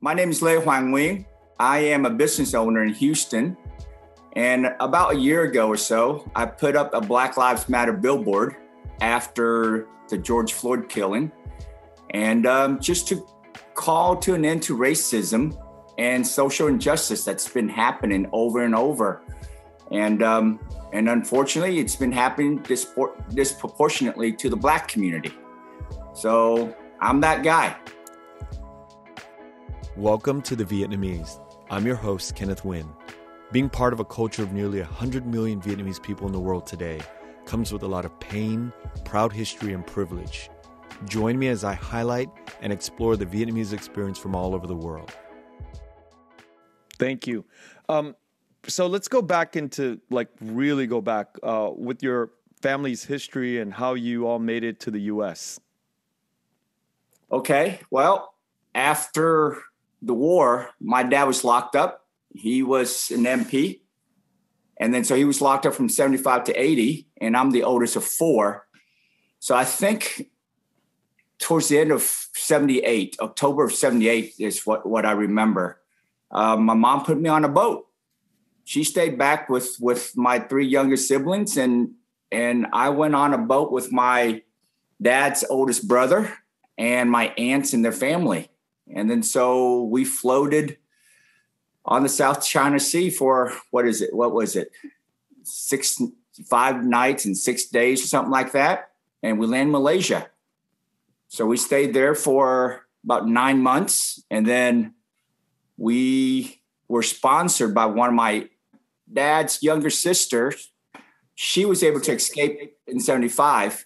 My name is Hoàng Nguyên. I am a business owner in Houston. And about a year ago or so, I put up a Black Lives Matter billboard after the George Floyd killing. And just to call to an end to racism and social injustice that's been happening over and over. And unfortunately, it's been happening disproportionately to the Black community. So I'm that guy. Welcome to the Vietnamese. I'm your host, Kenneth Nguyen. Being part of a culture of nearly 100 million Vietnamese people in the world today comes with a lot of pain, proud history, and privilege. Join me as I highlight and explore the Vietnamese experience from all over the world. Thank you. So let's go back into, really go back with your family's history and how you all made it to the U.S. Okay, well, after the war, my dad was locked up. He was an MP. And then so he was locked up from 75 to 80, and I'm the oldest of four. So I think towards the end of 78, October of 78 is what I remember. My mom put me on a boat. She stayed back with my three younger siblings, and I went on a boat with my dad's oldest brother and my aunts and their family. And then so we floated on the South China Sea for, what was it? 5 nights and 6 days or something like that. And we landed in Malaysia. So we stayed there for about 9 months. And then we were sponsored by one of my dad's younger sisters. She was able to escape in 75.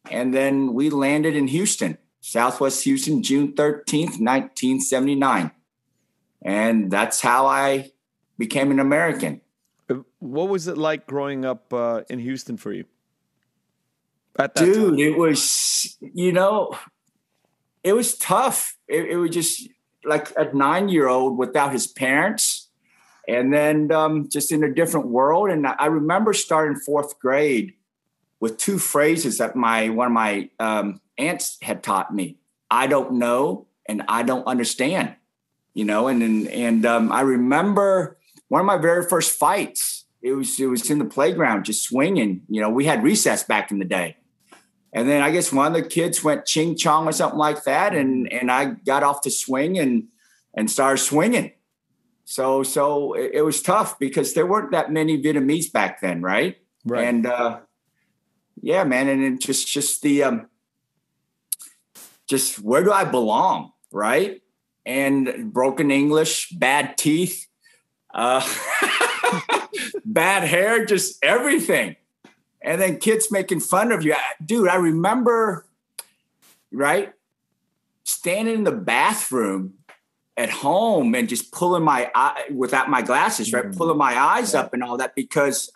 And then we landed in Houston, Southwest Houston, June 13th, 1979. And that's how I became an American. What was it like growing up in Houston for you? At that Dude, time? It was, it was tough. It was just like a 9-year-old without his parents, and then just in a different world. And I remember starting 4th grade with 2 phrases that one of my aunts had taught me. I don't know, and I don't understand. And I remember one of my very first fights. It was in the playground, just swinging. We had recess back in the day. And then I guess one of the kids went ching chong or something like that. And I got off the swing and started swinging. So it was tough because there weren't that many Vietnamese back then. Right. Right. And yeah, man. And it just where do I belong? Right. And broken English, bad teeth, bad hair, just everything. And then kids making fun of you. Dude, I remember, right, standing in the bathroom at home and just pulling my eye without my glasses, right, pulling my eyes up and all that because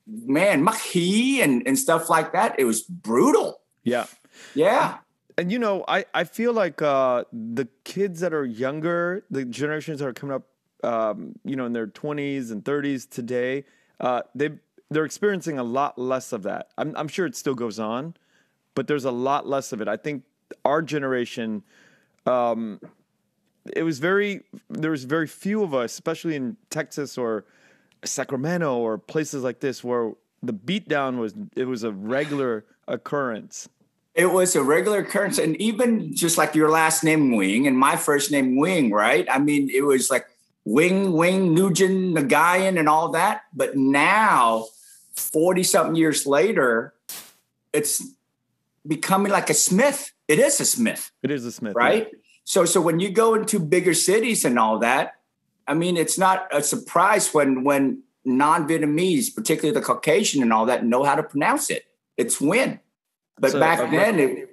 man, mahi and stuff like that, it was brutal. Yeah. Yeah. And, I feel like the kids that are younger, the generations that are coming up, in their 20s and 30s today, they're experiencing a lot less of that. I'm sure it still goes on, but there's a lot less of it. I think our generation, there was very few of us, especially in Texas or Sacramento or places like this, where the beatdown was a regular occurrence. It was a regular occurrence. And even just like your last name, Nguyen, and my first name, Nguyen, right? I mean, it was like Wing, Nguyen, Nguyen, and all that. But now, 40-something years later, it's becoming like a Smith. It is a Smith. It is a Smith. Right? Yeah. So when you go into bigger cities and all that, I mean, it's not a surprise when non-Vietnamese, particularly the Caucasian and all that, know how to pronounce it. It's Nguyen. But back then,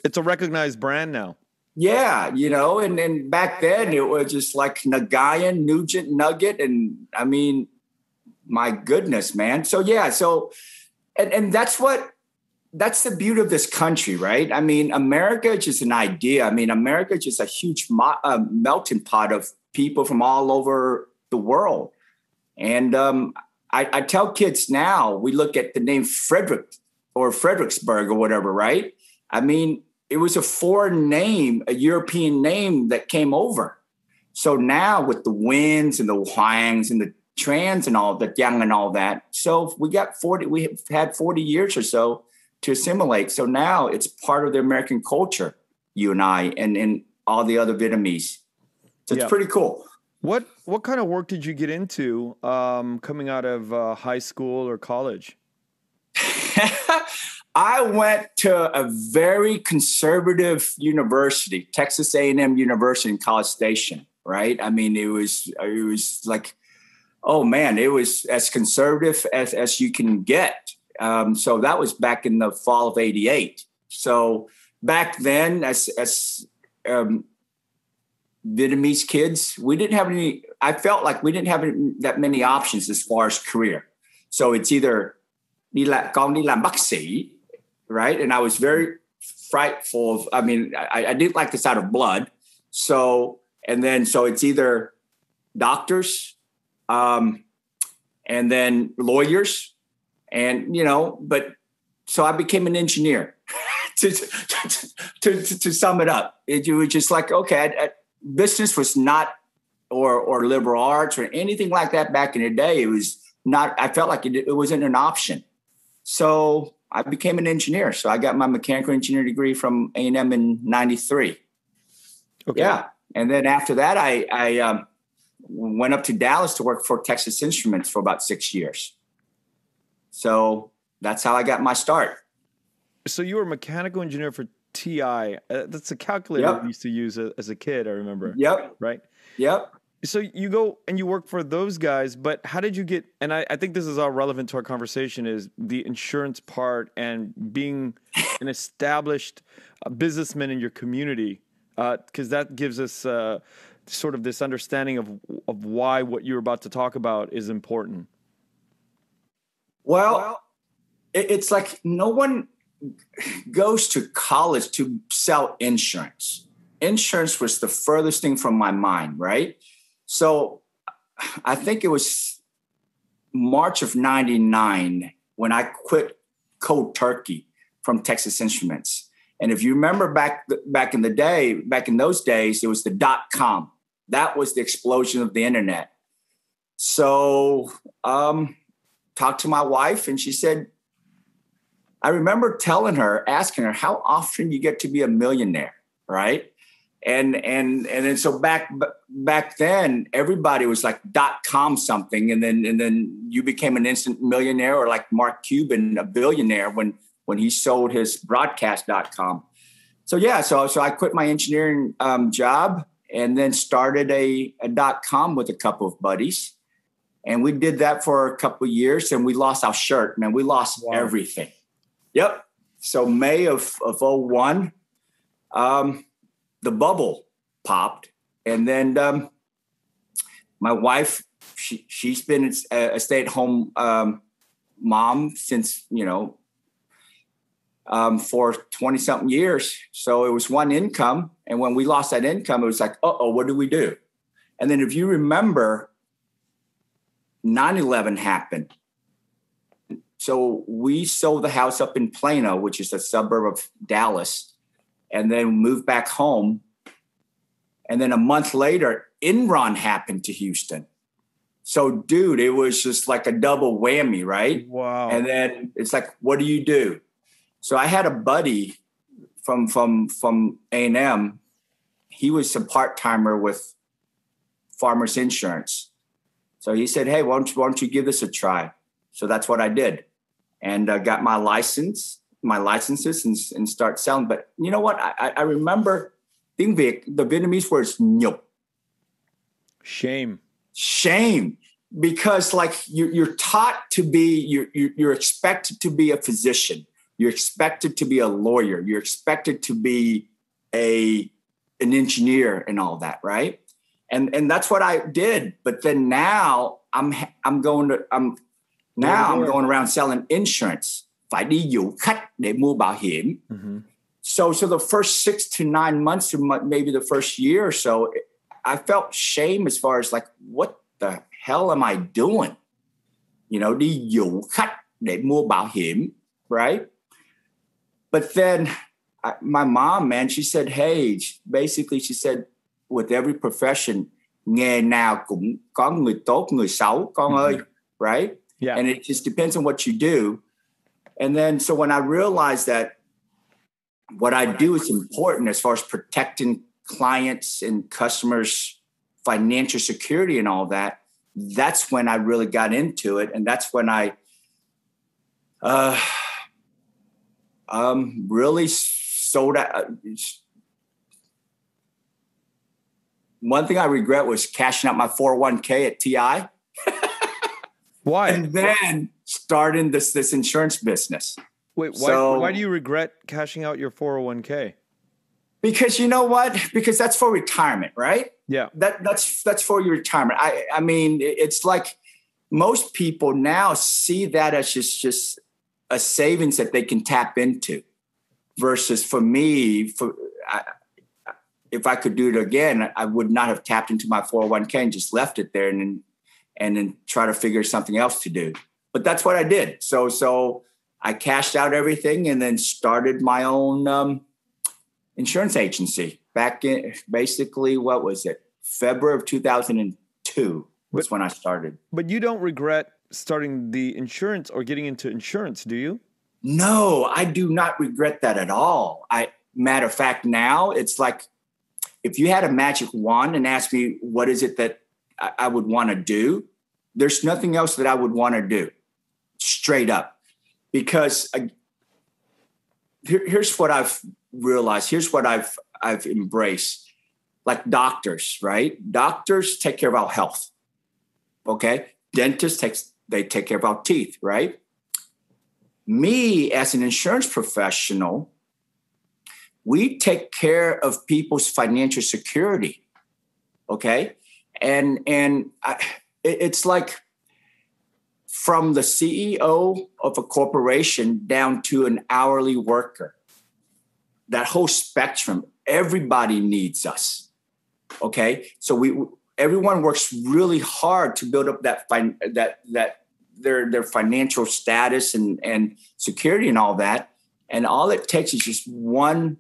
it's a recognized brand now. Yeah, and back then it was just like Nguyen, Nugent, Nugget. And I mean, my goodness, man. So, yeah. So, and that's the beauty of this country, right? I mean, America is just an idea. I mean, America is just a huge melting pot of people from all over the world. And I tell kids now, we look at the name Frederick or Fredericksburg or whatever, right? I mean, it was a foreign name, a European name that came over. So now with the Nguyen's and the Hoangs and the Trans and all the Yang and all that, so we have had 40 years or so to assimilate. So now it's part of the American culture, you and I, and all the other Vietnamese. So it's pretty cool. What kind of work did you get into coming out of high school or college? I went to a very conservative university, Texas A&M University in College Station, right? I mean, it was like, oh man, it was as conservative as you can get. So that was back in the fall of '88. So back then, as Vietnamese kids, we didn't have any. I felt like we didn't have that many options as far as career. So it's either con đi làm bác sĩ, right? And I was very frightful of. I mean, I didn't like the sight of blood. So it's either doctors, and then lawyers, and but so I became an engineer. to sum it up, it was just like, okay, business was not, or liberal arts or anything like that back in the day. It was not. I felt like it wasn't an option. So I became an engineer. So I got my mechanical engineering degree from A&M in '93. Okay. Yeah, and then after that, I went up to Dallas to work for Texas Instruments for about 6 years. So that's how I got my start. So you were a mechanical engineer for TI. That's a calculator I used to use as a kid, I remember. Yep. Right? Yep. So you go and you work for those guys, but how did you get, and I think this is all relevant to our conversation, is the insurance part and being an established businessman in your community, because that gives us sort of this understanding of why what you're about to talk about is important. Well, it's like no one goes to college to sell insurance. Insurance was the furthest thing from my mind, right? So I think it was March of '99 when I quit cold turkey from Texas Instruments. And if you remember back in those days, it was the .com. That was the explosion of the internet. So talked to my wife, and she said, I remember asking her, how often you get to be a millionaire, right? And then so back then, everybody was like .com something, and then you became an instant millionaire, or like Mark Cuban, a billionaire when he sold his broadcast.com. So yeah, so I quit my engineering job and then started a .com with a couple of buddies. And we did that for a couple of years, and we lost our shirt, man. We lost everything. Yep. So May of '01, the bubble popped. And then my wife, she's been a stay-at-home mom since, for 20-something years. So it was one income. And when we lost that income, it was like, what do we do? And then if you remember, 9/11 happened. So we sold the house up in Plano, which is a suburb of Dallas, and then moved back home. And then a month later, Enron happened to Houston. So, dude, it was just like a double whammy, right? Wow. And then it's like, what do you do? So I had a buddy from A&M. He was a part-timer with Farmers Insurance. So he said, hey, why don't you give this a try? So that's what I did, and got my licenses and start selling. But you know what? I remember tiếng Việt, the Vietnamese word is nhục. Shame. Because like you're taught to be, you're expected to be a physician. You're expected to be a lawyer. You're expected to be an engineer and all that, right? And that's what I did. But then now I'm going around selling insurance. Phải đi dụ khách để mua bảo hiểm. Mm-hmm. So the first 6 to 9 months, or maybe the first year or so, I felt shame as far as like, what the hell am I doing? Đi dụ khách để mua bảo hiểm, right? But then my mom, man, she said, hey, basically she said, with every profession, nghề nào cũng có người tốt, người xấu, con ơi, right? Yeah. And it just depends on what you do. And then, so when I realized that what I do is important as far as protecting clients and customers' financial security and all that, that's when I really got into it. And that's when I really sold out. One thing I regret was cashing out my 401k at TI. Why? And then starting this insurance business. Wait, why do you regret cashing out your 401k? Because you know what? Because that's for retirement, right? Yeah. That's for your retirement. I mean, it's like most people now see that as just a savings that they can tap into. Versus for me, if I could do it again, I would not have tapped into my 401k and just left it there and then try to figure something else to do. But that's what I did. So I cashed out everything and then started my own insurance agency back in basically, what was it? February of 2002 was when I started. But you don't regret starting the insurance or getting into insurance, do you? No, I do not regret that at all. Matter of fact, now it's like, if you had a magic wand and asked me, what is it that I would want to do? There's nothing else that I would want to do, straight up. Because here's what I've realized. Here's what I've embraced. Like doctors, right? Doctors take care of our health. Okay. Dentists they take care of our teeth, right? Me as an insurance professional, we take care of people's financial security. Okay. And it's like from the CEO of a corporation down to an hourly worker, that whole spectrum, everybody needs us. Okay. So everyone works really hard to build up their financial status and security and all that. And all it takes is just one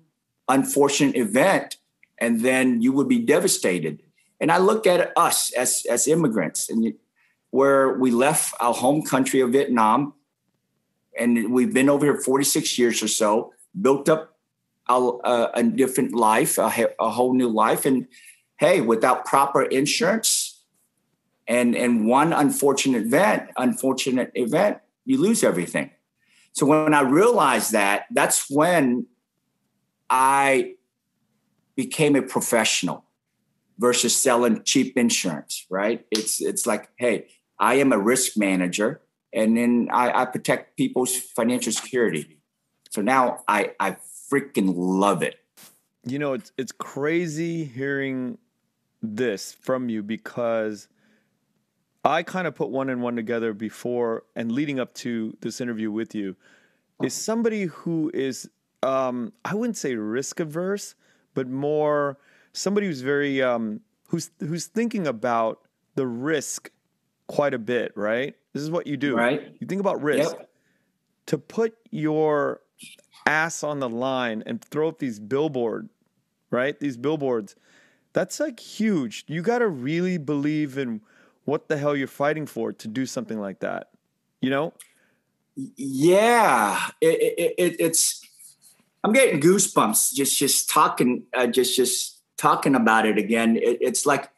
unfortunate event, and then you would be devastated. And I look at us as immigrants, and where we left our home country of Vietnam, and we've been over here 46 years or so, built up a different life, a whole new life. And hey, without proper insurance and one unfortunate event, you lose everything. So when I realized that, that's when I became a professional versus selling cheap insurance, right? It's like, hey, I am a risk manager, and then I protect people's financial security. So now I freaking love it. You know, it's crazy hearing this from you, because I kind of put one and one together before and leading up to this interview with you. Is somebody who is, I wouldn't say risk averse, but more somebody who's very, who's thinking about the risk quite a bit, right? This is what you do. Right. You think about risk. Yep. To put your ass on the line and throw up these billboards, right? These billboards, that's like huge. You got to really believe in what the hell you're fighting for to do something like that, you know? Yeah, it's. I'm getting goosebumps just talking about it again. It's like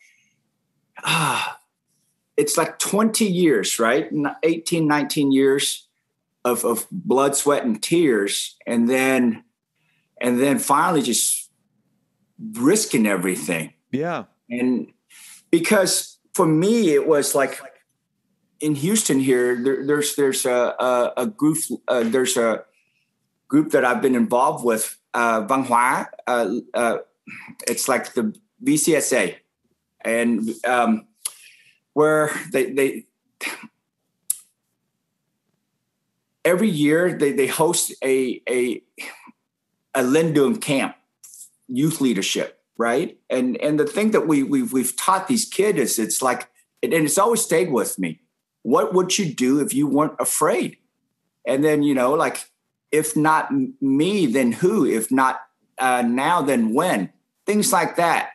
20 years, right? 18, 19 years of blood, sweat, and tears, and then finally just risking everything. Yeah, and because for me it was like. In Houston here, there's a group that I've been involved with, Văn Hóa. It's like the VCSA, and where they every year they host a Lindum camp, youth leadership, right? And the thing that we've taught these kids is it's like, and it's always stayed with me. What would you do if you weren't afraid? And then, like If not me, then who? If not now, then when? Things like that.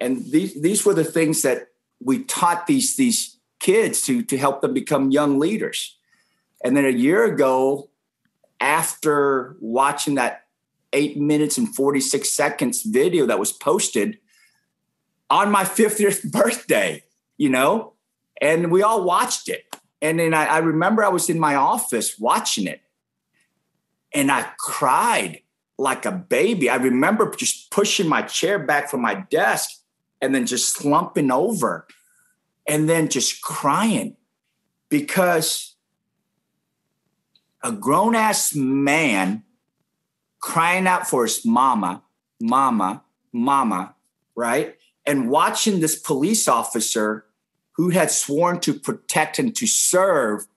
And these were the things that we taught these kids to help them become young leaders. And then a year ago, after watching that 8 minutes and 46 seconds video that was posted on my 50th birthday, and we all watched it. And then I remember I was in my office watching it, and I cried like a baby. I remember just pushing my chair back from my desk and then just slumping over and then just crying, because a grown-ass man crying out for his mama, right? And watching this police officer who had sworn to protect and to serve,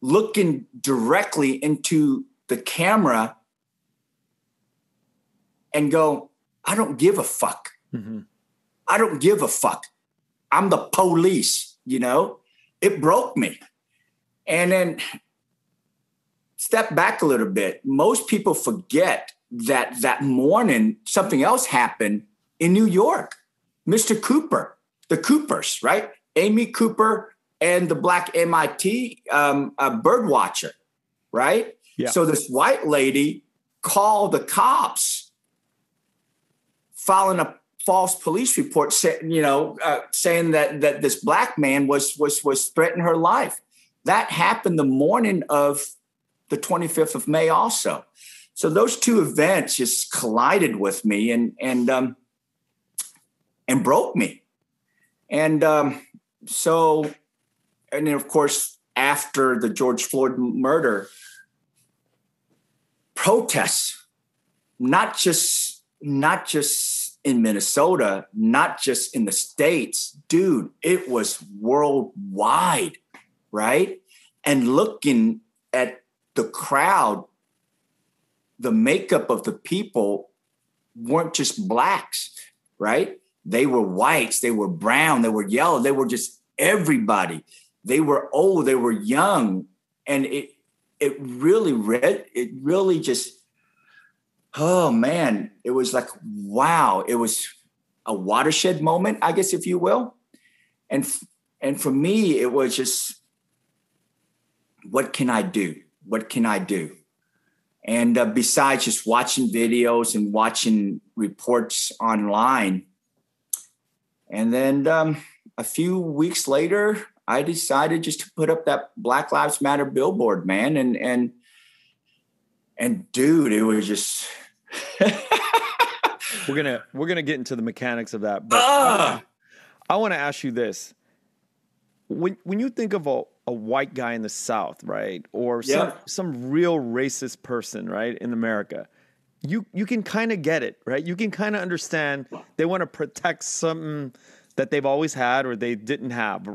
looking directly into the camera and go, I don't give a fuck. Mm-hmm. I don't give a fuck. I'm the police, It broke me. And then step back a little bit. Most people forget that morning something else happened in New York. Mr. Cooper, the Coopers, right? Amy Cooper and the black MIT bird watcher, right? Yeah. So this white lady called the cops, filing a false police report, saying that this black man was threatening her life. That happened the morning of the 25th of May also. So those two events just collided with me and broke me. And then of course, after the George Floyd murder, protests, not just in Minnesota, not just in the States, dude, it was worldwide, right? And looking at the crowd, the makeup of the people weren't just blacks, right? They were whites, they were brown, they were yellow, they were just everybody. They were old, they were young. And it really just, oh man, it was like, wow. It was a watershed moment, I guess, if you will. And for me, it was just, what can I do? What can I do? And besides just watching videos and watching reports online. And then a few weeks later, I decided just to put up that Black Lives Matter billboard, man. And dude, it was just we're gonna get into the mechanics of that. But I want to ask you this. When you think of a white guy in the South, right? Or some real racist person, right, in America, you can kind of get it, right? You can kind of understand they want to protect something that they've always had or they didn't have.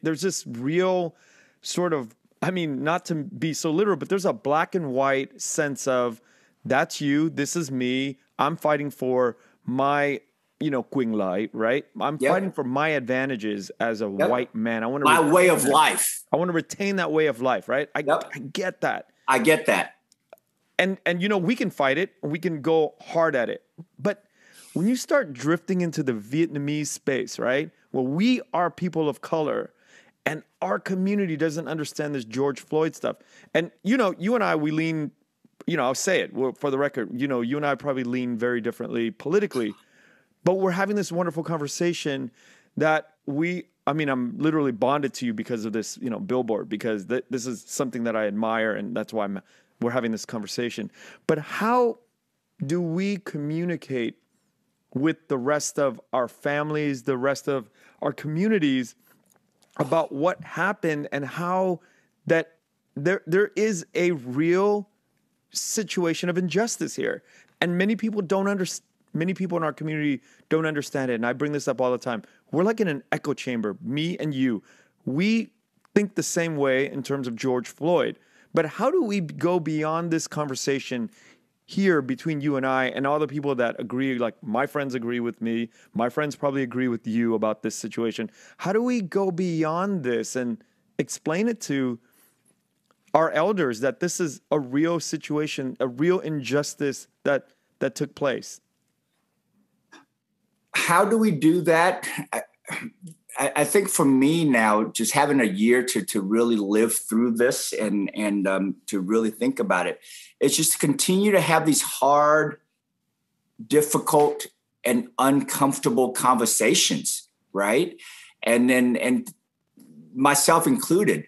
There's this real sort of, I mean, not to be so literal, but there's a black and white sense of, that's you, this is me, I'm fighting for my, Queen Light, right? I'm fighting for my advantages as a white man. I want to my way of life. I want to retain that way of life, right? I get that. I get that. And we can fight it, and we can go hard at it. But when you start drifting into the Vietnamese space, right, where we are people of color, and our community doesn't understand this George Floyd stuff, and you and I, we lean, I'll say it for the record, you and I probably lean very differently politically, but we're having this wonderful conversation that I'm literally bonded to you because of this, Billboard, because this is something that I admire, and that's why we're having this conversation. But how do we communicate with the rest of our families, the rest of our communities, about what happened and how that there is a real situation of injustice here, and many people don't understand. Many people in our community don't understand it, and I bring this up all the time. We're like in an echo chamber, me and you. We think the same way in terms of George Floyd, but how do we go beyond this conversation here between you and I and all the people that agree? Like, my friends agree with me. My friends probably agree with you about this situation. How do we go beyond this and explain it to our elders that this is a real situation, a real injustice that took place? How do we do that? I think for me now, just having a year to really live through this and to really think about it, it's just to continue to have these hard, difficult, and uncomfortable conversations, right? And myself included.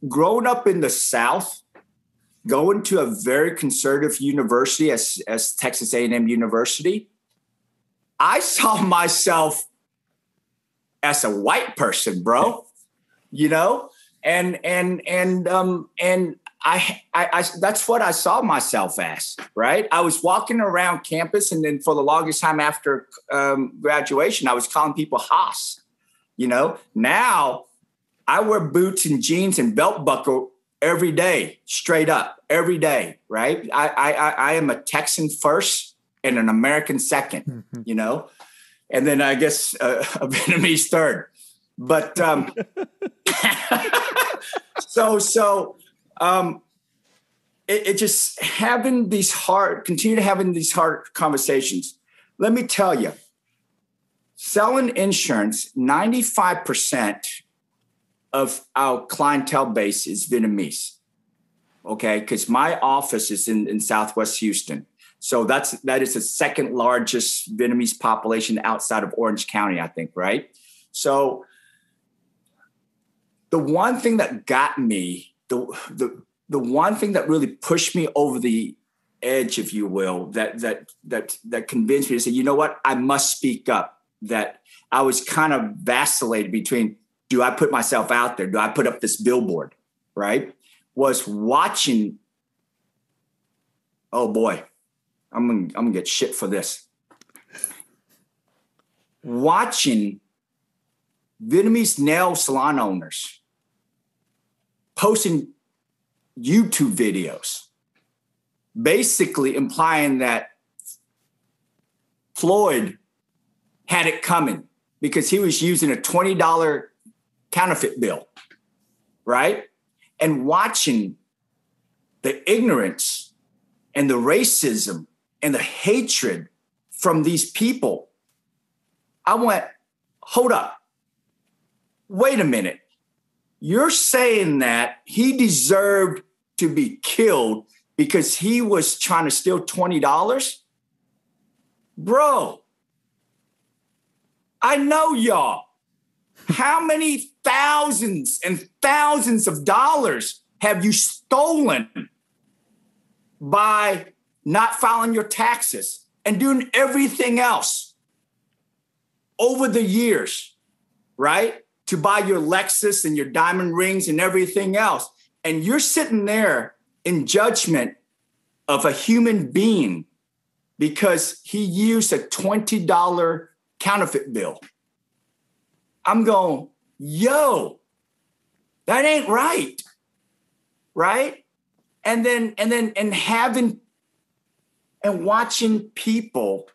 Growing up in the South, going to a very conservative university as Texas A&M University, I saw myself as a white person, bro, you know, and I that's what I saw myself as, right? I was walking around campus, and then for the longest time after graduation, I was calling people Haas, you know. Now I wear boots and jeans and belt buckle every day, straight up, every day, right? I am a Texan first and an American second, you know, and then I guess a Vietnamese third. But it just continue to having these hard conversations. Let me tell you, selling insurance, 95% of our clientele base is Vietnamese. Okay, because my office is in Southwest Houston. So that is the second largest Vietnamese population outside of Orange County, I think, right? So the one thing that got me, the one thing that really pushed me over the edge, if you will, that convinced me to say, you know what, I must speak up. That I was kind of vacillated between, do I put myself out there? Do I put up this billboard? Right? Was watching. Oh boy, I'm gonna get shit for this. Watching Vietnamese nail salon owners posting YouTube videos, basically implying that Floyd had it coming because he was using a $20 counterfeit bill, right? And watching the ignorance and the racism and the hatred from these people, I went, hold up, wait a minute. You're saying that he deserved to be killed because he was trying to steal $20? Bro, I know y'all. How many thousands and thousands of dollars have you stolen by not filing your taxes and doing everything else over the years, right? To buy your Lexus and your diamond rings and everything else. And you're sitting there in judgment of a human being because he used a $20 counterfeit bill. I'm going, yo, that ain't right. Right? And having and watching people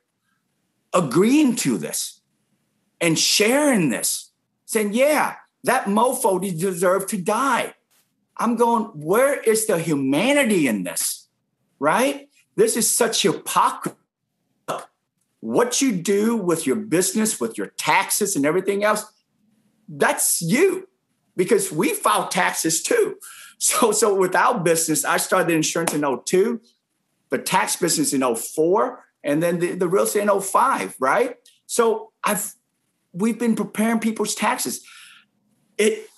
agreeing to this and sharing this, saying, yeah, that mofo deserved to die. I'm going, where is the humanity in this? Right? This is such hypocrisy. What you do with your business, with your taxes and everything else, that's you, because we file taxes too. So with our business, I started insurance in 2002, the tax business in 2004, and then the real estate in 2005, right? So we've been preparing people's taxes. It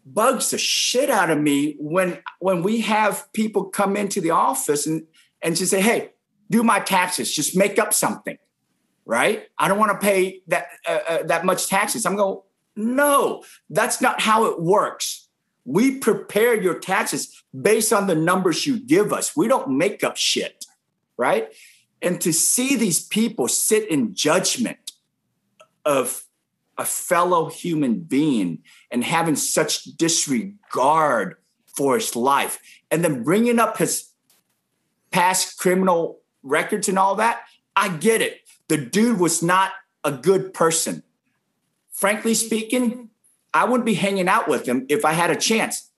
bugs the shit out of me when we have people come into the office and just say, hey, do my taxes, just make up something, right? I don't want to pay that much taxes. I'm going, no, that's not how it works. We prepare your taxes based on the numbers you give us. We don't make up shit, right? And to see these people sit in judgment of a fellow human being and having such disregard for his life, and then bringing up his past criminal records and all that, I get it. The dude was not a good person. Frankly speaking, I wouldn't be hanging out with him if I had a chance,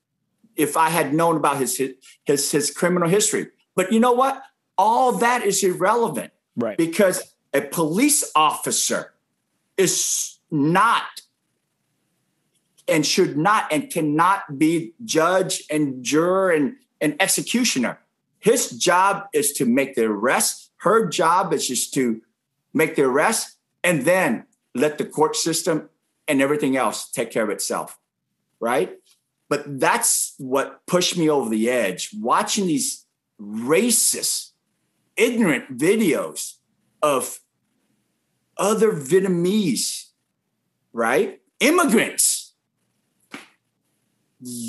if I had known about his criminal history. But you know what? All that is irrelevant, right? Because a police officer is not and should not and cannot be judge and juror and executioner. His job is to make the arrest. Her job is just to make the arrest and then let the court system and everything else take care of itself, right? But that's what pushed me over the edge, watching these racist, ignorant videos of other Vietnamese, right? Immigrants.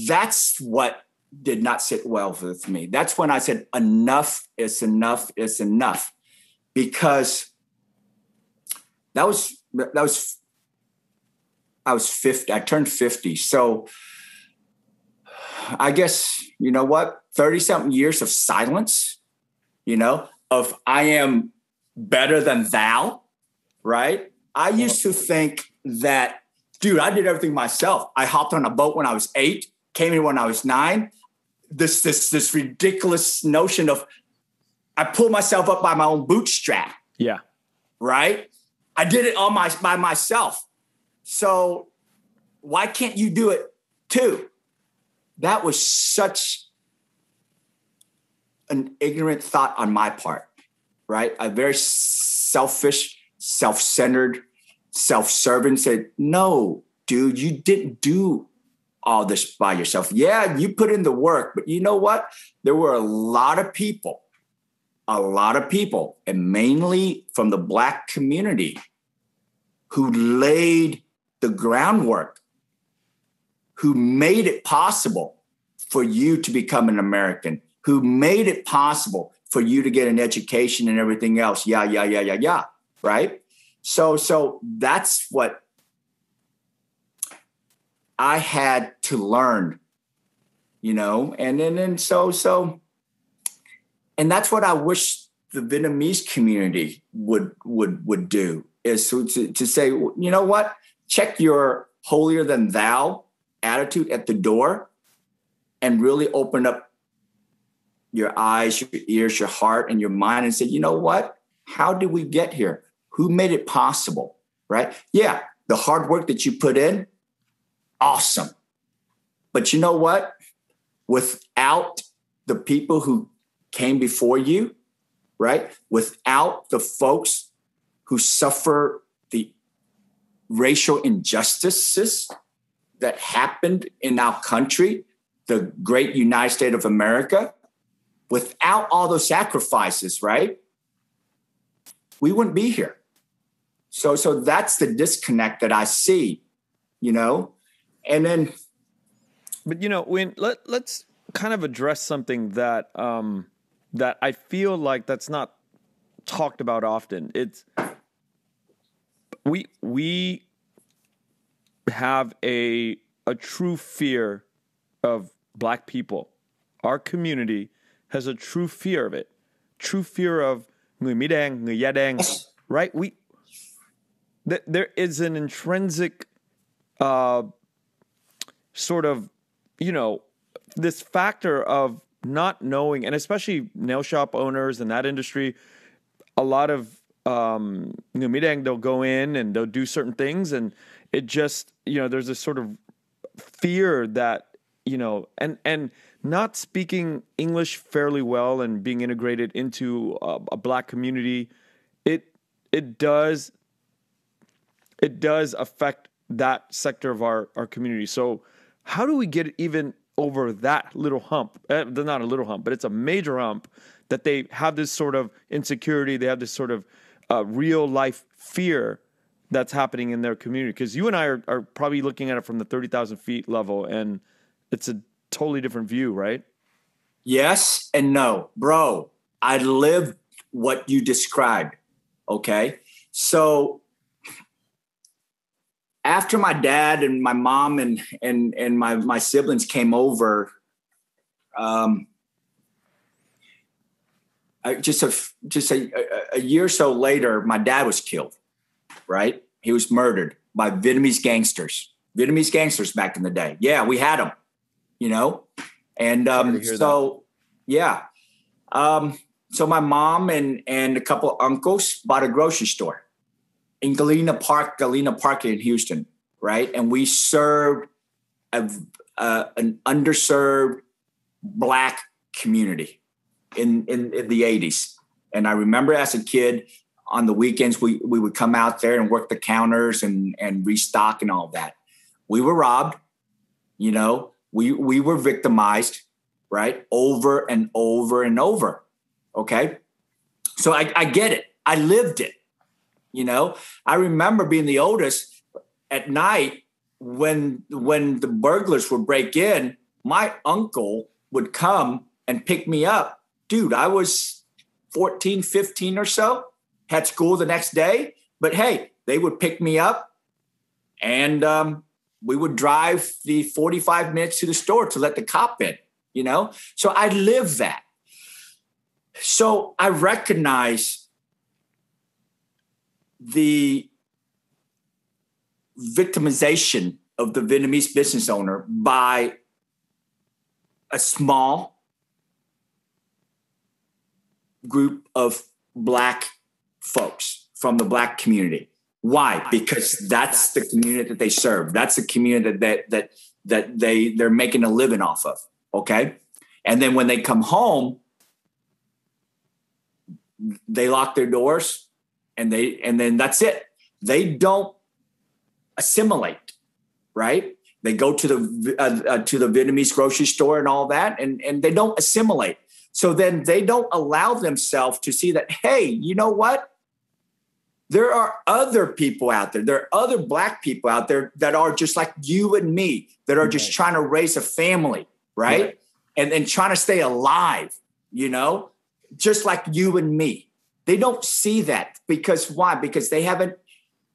That's what did not sit well with me. That's when I said, enough is enough is enough. Because I was 50. I turned 50. So I guess, you know what? 30-something years of silence, of I am better than thou, right? I used to think that, dude, I did everything myself. I hopped on a boat when I was 8, came here when I was 9. This ridiculous notion of I pulled myself up by my own bootstrap. Yeah. Right? I did it by myself. So why can't you do it too? That was such an ignorant thought on my part, right? A very selfish, self-centered, self-serving said, no, dude, you didn't do all this by yourself. Yeah, you put in the work, but you know what? There were a lot of people, and mainly from the Black community, who laid the groundwork, who made it possible for you to become an American, who made it possible for you to get an education and everything else. Yeah. Right? So that's what I had to learn, and that's what I wish the Vietnamese community would do, is to say, you know what? Check your holier than thou attitude at the door and really open up your eyes, your ears, your heart, and your mind and say, you know what? How did we get here? Who made it possible, right? Yeah, the hard work that you put in, awesome. But you know what? Without the people who came before you, right? Without the folks who suffer the racial injustices that happened in our country, the great United States of America, without all those sacrifices, right? We wouldn't be here. So that's the disconnect that I see, and then. But when let's kind of address something that that I feel like that's not talked about often. It's we have a true fear of Black people. Our community has a true fear of it. True fear of người Mỹ đen, người da đen, right? There is an intrinsic sort of, this factor of not knowing, and especially nail shop owners in that industry, a lot of người Mỹ đen, they'll go in and they'll do certain things, and it just, there's this sort of fear that, and not speaking English fairly well and being integrated into a Black community, it does affect that sector of our community. So how do we get even over that little hump? Not a little hump, but it's a major hump, that they have this sort of insecurity. They have this sort of real life fear that's happening in their community. Because you and I are probably looking at it from the 30,000 feet level, and it's a totally different view, right? Yes and no. Bro, I lived what you described, okay? So after my dad and my mom and my siblings came over, just a year or so later, my dad was killed, right? He was murdered by Vietnamese gangsters, Vietnamese gangsters back in the day. Yeah, we had them, And yeah. So my mom and a couple of uncles bought a grocery store in Galena Park in Houston, right? And we served an underserved Black community in the 80s. And I remember as a kid, on the weekends, we would come out there and work the counters and restock and all that. We were robbed, we were victimized, right? Over and over and over. Okay. So I get it. I lived it. I remember being the oldest at night when the burglars would break in, my uncle would come and pick me up. Dude, I was 14, 15 or so, had school the next day, but hey, they would pick me up and we would drive the 45 minutes to the store to let the cop in, So I lived that. So I recognize the victimization of the Vietnamese business owner by a small group of Black folks from the Black community. Why? Because that's the community that they serve. That's the community that they're making a living off of. Okay. And then when they come home, they lock their doors and then that's it. They don't assimilate, right? They go to the Vietnamese grocery store and all that, and they don't assimilate. So then they don't allow themselves to see that, hey, you know what? There are other people out there. There are other Black people out there that are just like you and me, that are just trying to raise a family, right? And trying to stay alive, just like you and me. They don't see that because why? Because they haven't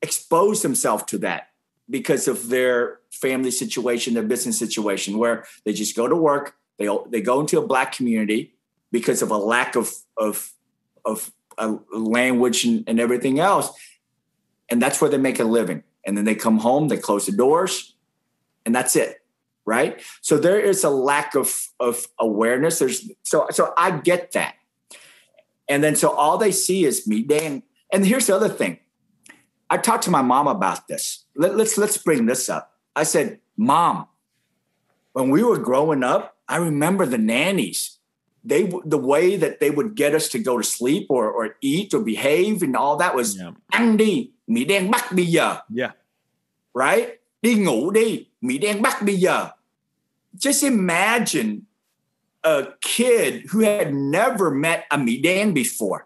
exposed themselves to that because of their family situation, their business situation, where they just go to work. They go into a Black community because of a lack of language and everything else. And that's where they make a living. And then they come home, they close the doors, and that's it. Right. So there is a lack of awareness. So I get that. And then so all they see is me. And here's the other thing. I talked to my mom about this. Let's bring this up. I said, Mom, when we were growing up, I remember the nannies. The way that they would get us to go to sleep or eat or behave and all that was ăn đi, Mỹ đen bắt bây giờ. Yeah. Right? Đi ngủ đi, Mỹ đen bắt bây giờ. Just imagine a kid who had never met a Mỹ đen before,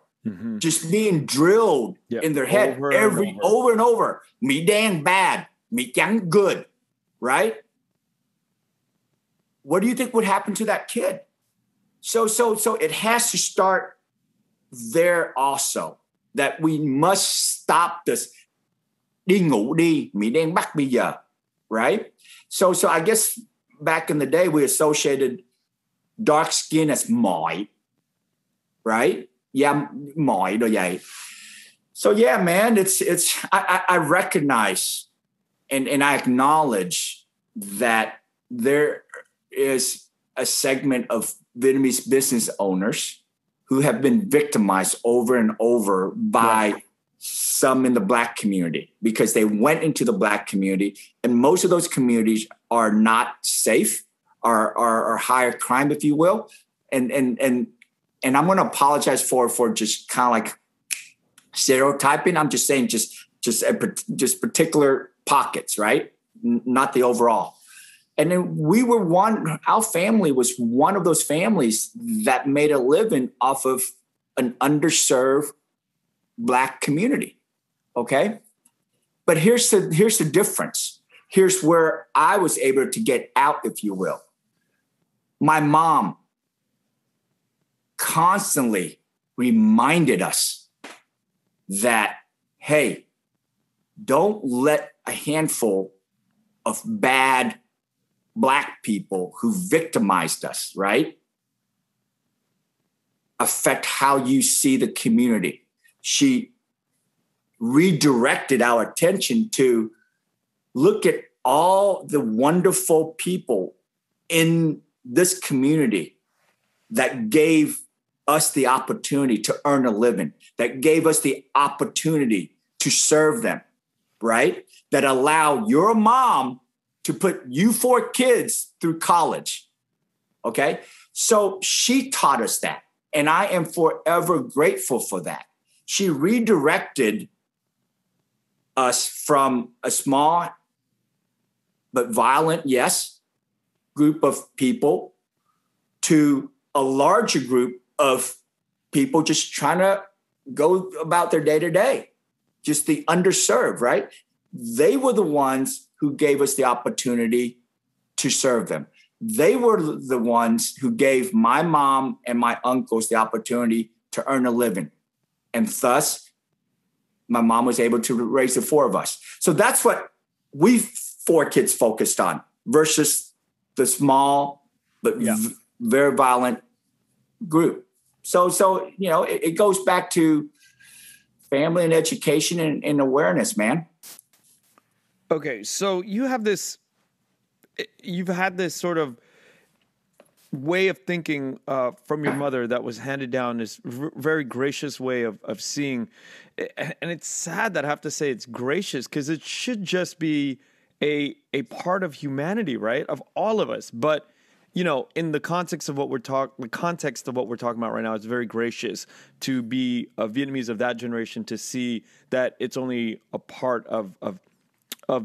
just being drilled in their head over and over. Mỹ đen bad, Mỹ trắng good, right? What do you think would happen to that kid? So it has to start there also, that we must stop this đi ngủ đi, Mỹ đen bắt bây giờ, right? So I guess back in the day, we associated dark skin as mọi, right? Yeah, mọi đồ vậy. So yeah, man, I recognize and I acknowledge that there is a segment of Vietnamese business owners who have been victimized over and over by some in the Black community because they went into the Black community, and most of those communities are not safe, are higher crime, if you will. And I'm going to apologize for just kind of like stereotyping. I'm just saying just particular pockets, right? Not the overall. And then our family was one of those families that made a living off of an underserved Black community. Okay. But here's the difference. Here's where I was able to get out, if you will. My mom constantly reminded us that, hey, don't let a handful of bad Black people who victimized us, right, affect how you see the community. She redirected our attention to look at all the wonderful people in this community that gave us the opportunity to earn a living, that gave us the opportunity to serve them, right? That allow your mom to put you 4 kids through college, okay? So she taught us that, and I am forever grateful for that. She redirected us from a small but violent, yes, group of people to a larger group of people just trying to go about their day-to-day, just the underserved, right? They were the ones who gave us the opportunity to serve them. They were the ones who gave my mom and my uncles the opportunity to earn a living. And thus, my mom was able to raise the 4 of us. So that's what we 4 kids focused on versus the small but very violent group. So it goes back to family and education and awareness, man. Okay, so you've had this sort of way of thinking from your mother that was handed down, this very gracious way of seeing. And it's sad that I have to say it's gracious, because it should just be a part of humanity, right? Of all of us. But, in the context of what we're talking about right now, it's very gracious to be a Vietnamese of that generation, to see that it's only a part of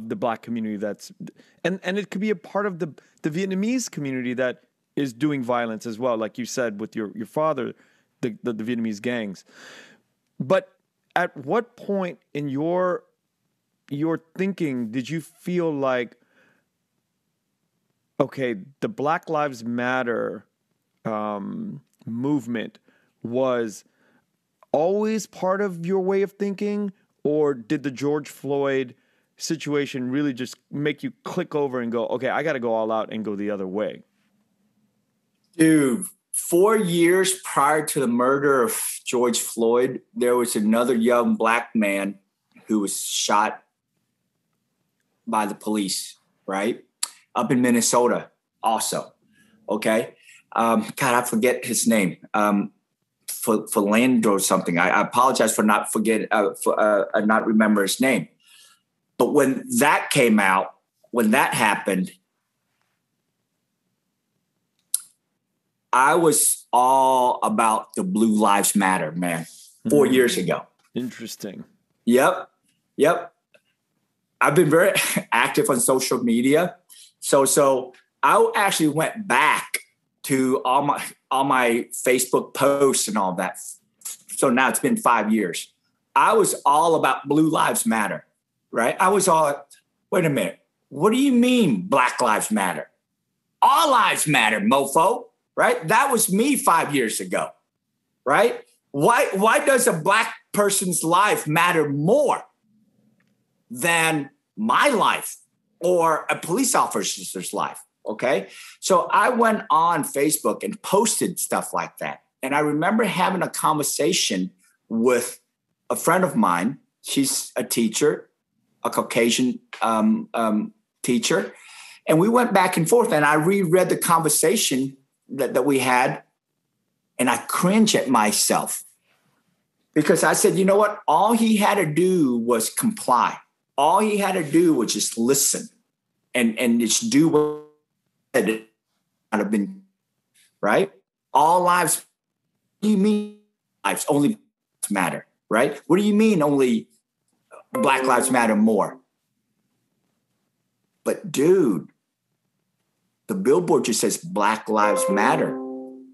the Black community and it could be a part of the Vietnamese community that is doing violence as well, like you said with your father, the Vietnamese gangs. But at what point in your thinking did you feel like, okay, the Black Lives Matter movement was always part of your way of thinking, or did the George Floyd situation really just make you click over and go, okay, I got to go all out and go the other way? Dude, 4 years prior to the murder of George Floyd, there was another young Black man who was shot by the police, right? Up in Minnesota also, okay? God, I forget his name. Philando or something. I apologize for not remember his name. But when that came out, when that happened, I was all about the Blue Lives Matter, man, 4 years ago. Interesting. Yep. I've been very active on social media. So I actually went back to all my Facebook posts and all that. So now it's been 5 years. I was all about Blue Lives Matter, right? I was all, wait a minute. What do you mean Black Lives Matter? All lives matter, mofo, right? That was me 5 years ago, right? Why does a Black person's life matter more than my life or a police officer's life? Okay. So I went on Facebook and posted stuff like that. And I remember having a conversation with a friend of mine. She's a teacher, a Caucasian teacher. And we went back and forth, and I reread the conversation that we had, and I cringe at myself because I said, you know what? All he had to do was comply. All he had to do was just listen and just do what had have been, right? All lives, what do you mean lives only matter, right? What do you mean only Black Lives Matter more? But dude, the Billboard just says Black Lives Matter.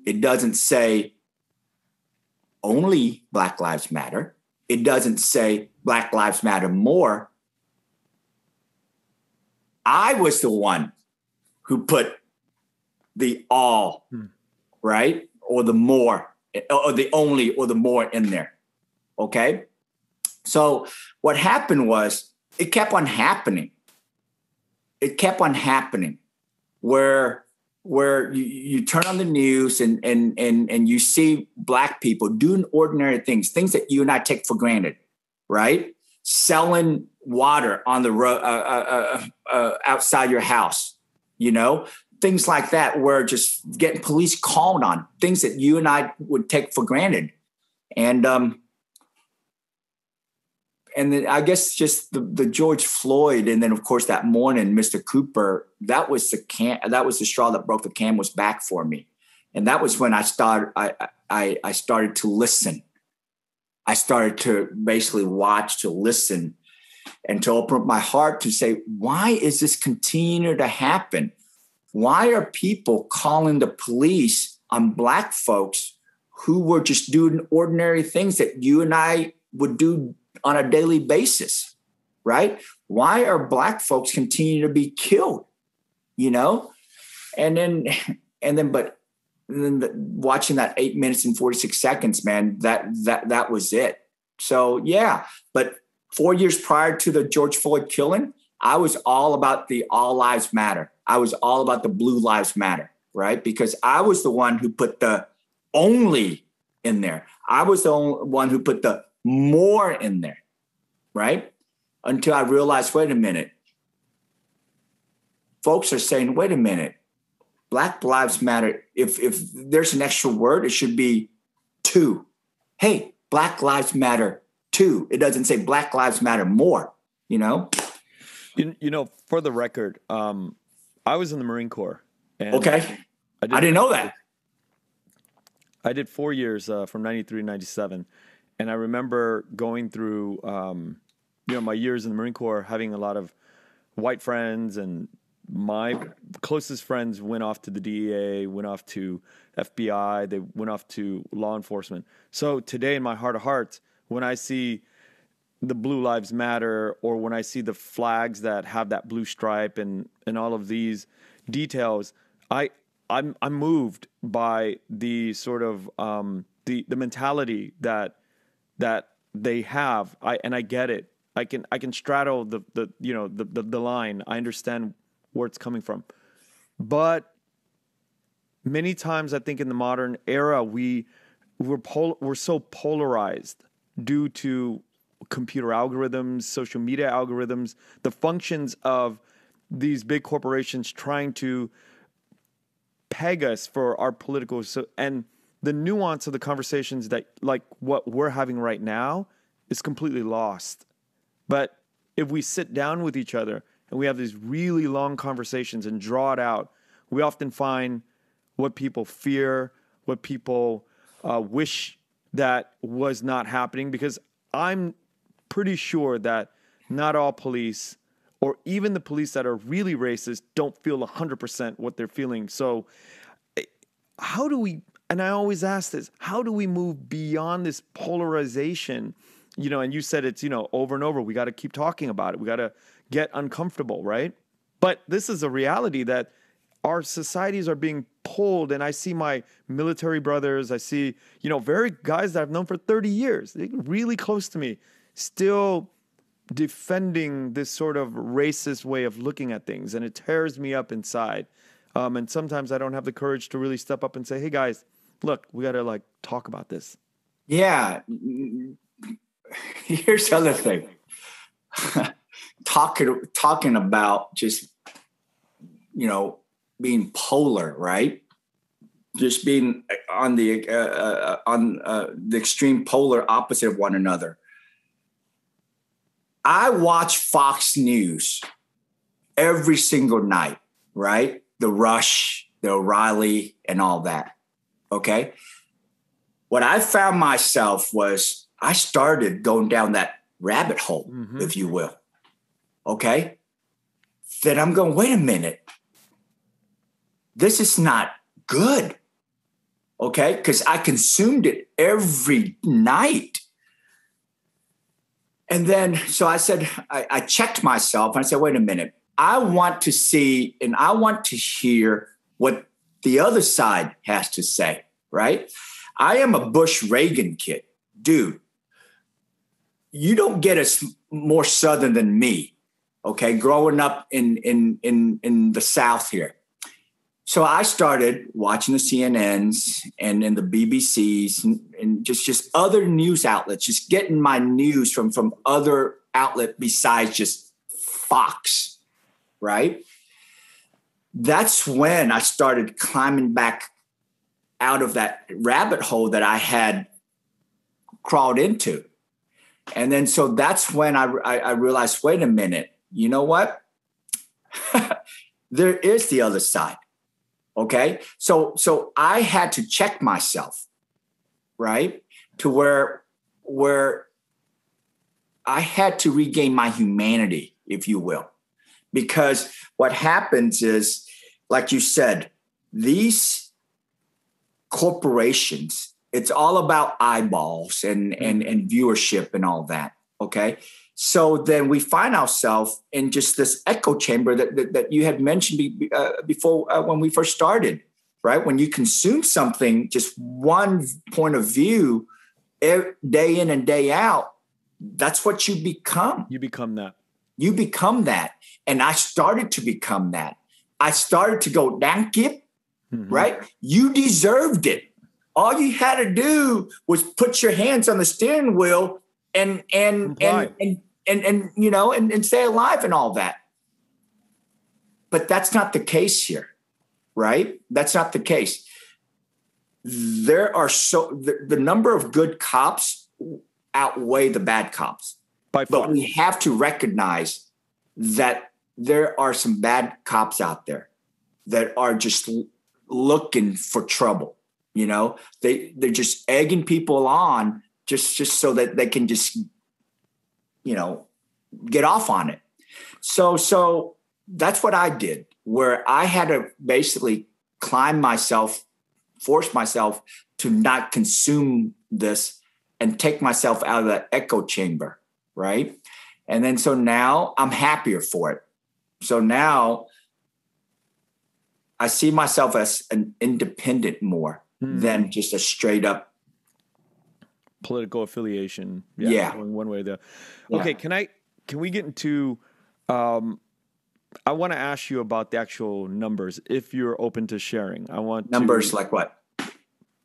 It doesn't say only Black Lives Matter. It doesn't say Black Lives Matter more. I was the one who put the all, right? Or the more, or the only, or the more in there. Okay? So what happened was it kept on happening. It kept on happening where you turn on the news and you see Black people doing ordinary things that you and I take for granted, right? selling water on the road, outside your house, things like that, where just getting police called on, things that you and I would take for granted. And then I guess just the George Floyd, and then of course that morning, Mr. Cooper, that was the straw that broke the camel's back for me. And that was when I started to listen. I started to basically watch, to listen, and to open up my heart to say, why is this continue to happen? Why are people calling the police on Black folks who were just doing ordinary things that you and I would do on a daily basis, right? Why are Black folks continue to be killed, And then watching that 8 minutes and 46 seconds, man, that was it. So, yeah. But 4 years prior to the George Floyd killing, I was all about the all lives matter. I was all about the blue lives matter, right? Because I was the one who put the only in there. I was the only one who put the more in there, right? Until I realized, wait a minute. Folks are saying, wait a minute. Black lives matter. If there's an extra word, it should be two. Hey, Black lives matter too. It doesn't say Black lives matter more, For the record, I was in the Marine Corps. And okay. I didn't know that. I did 4 years from 93 to 97. And I remember going through, my years in the Marine Corps, having a lot of white friends, and my closest friends went off to the DEA, went off to FBI, they went off to law enforcement. So today in my heart of hearts, when I see the Blue Lives Matter, or when I see the flags that have that blue stripe and all of these details, I'm moved by the sort of the mentality that they have. I get it. I can straddle the line. I understand where it's coming from. But many times I think in the modern era, we're so polarized due to computer algorithms, social media algorithms, the functions of these big corporations trying to peg us for our political, and the nuance of the conversations that, like what we're having right now, is completely lost. But if we sit down with each other and we have these really long conversations and draw it out, we often find what people fear, what people wish that was not happening. Because I'm pretty sure that not all police, or even the police that are really racist, don't feel 100% what they're feeling. So how do we, and I always ask this, how do we move beyond this polarization? And you said it's, over and over, we got to keep talking about it. We got to get uncomfortable, right? But this is a reality that our societies are being pulled. And I see my military brothers, I see, very guys that I've known for 30 years, they're really close to me, still defending this sort of racist way of looking at things. And it tears me up inside. And sometimes I don't have the courage to really step up and say, hey guys, look, we got to talk about this. Yeah. Here's the other thing. Talking about just, being polar, right? Just being on the extreme polar opposite of one another. I watch Fox News every single night, right? The Rush, the O'Reilly, and all that. Okay. What I found myself was I started going down that rabbit hole, if you will. Okay. Then I'm going, wait a minute. This is not good. Okay. Because I consumed it every night. And then, so I said, I checked myself and I said, wait a minute. I want to see and I want to hear what the other side has to say, right? I am a Bush Reagan kid. Dude, you don't get us more Southern than me, okay? Growing up in the South here. So I started watching the CNNs and the BBCs and just other news outlets, just getting my news from other outlet besides just Fox, right? That's when I started climbing back out of that rabbit hole that I had crawled into. And then so that's when I realized, wait a minute, you know what? There is the other side. Okay. So I had to check myself, right? To where I had to regain my humanity, if you will. Because what happens is, like you said, these corporations, it's all about eyeballs and viewership and all that. Okay. So then we find ourselves in just this echo chamber that you had mentioned before when we first started, right? When you consume something, just one point of view, day in and day out, that's what you become. You become that. You become that. And I started to become that. I started to go, dang it, right? You deserved it. All you had to do was put your hands on the steering wheel and you know, and stay alive and all that. But that's not the case here, right? That's not the case. There are the number of good cops outweigh the bad cops. By far. But we have to recognize that there are some bad cops out there that are just looking for trouble. You know, they're just egging people on just so that they can just, you know, get off on it. So that's what I did, where I had to basically force myself to not consume this and take myself out of that echo chamber. Right. And then so now I'm happier for it. So now I see myself as an independent more than just a straight up political affiliation. Yeah. Going one way or the other. Okay. Can we get into, I want to ask you about the actual numbers, if you're open to sharing. I want numbers like what?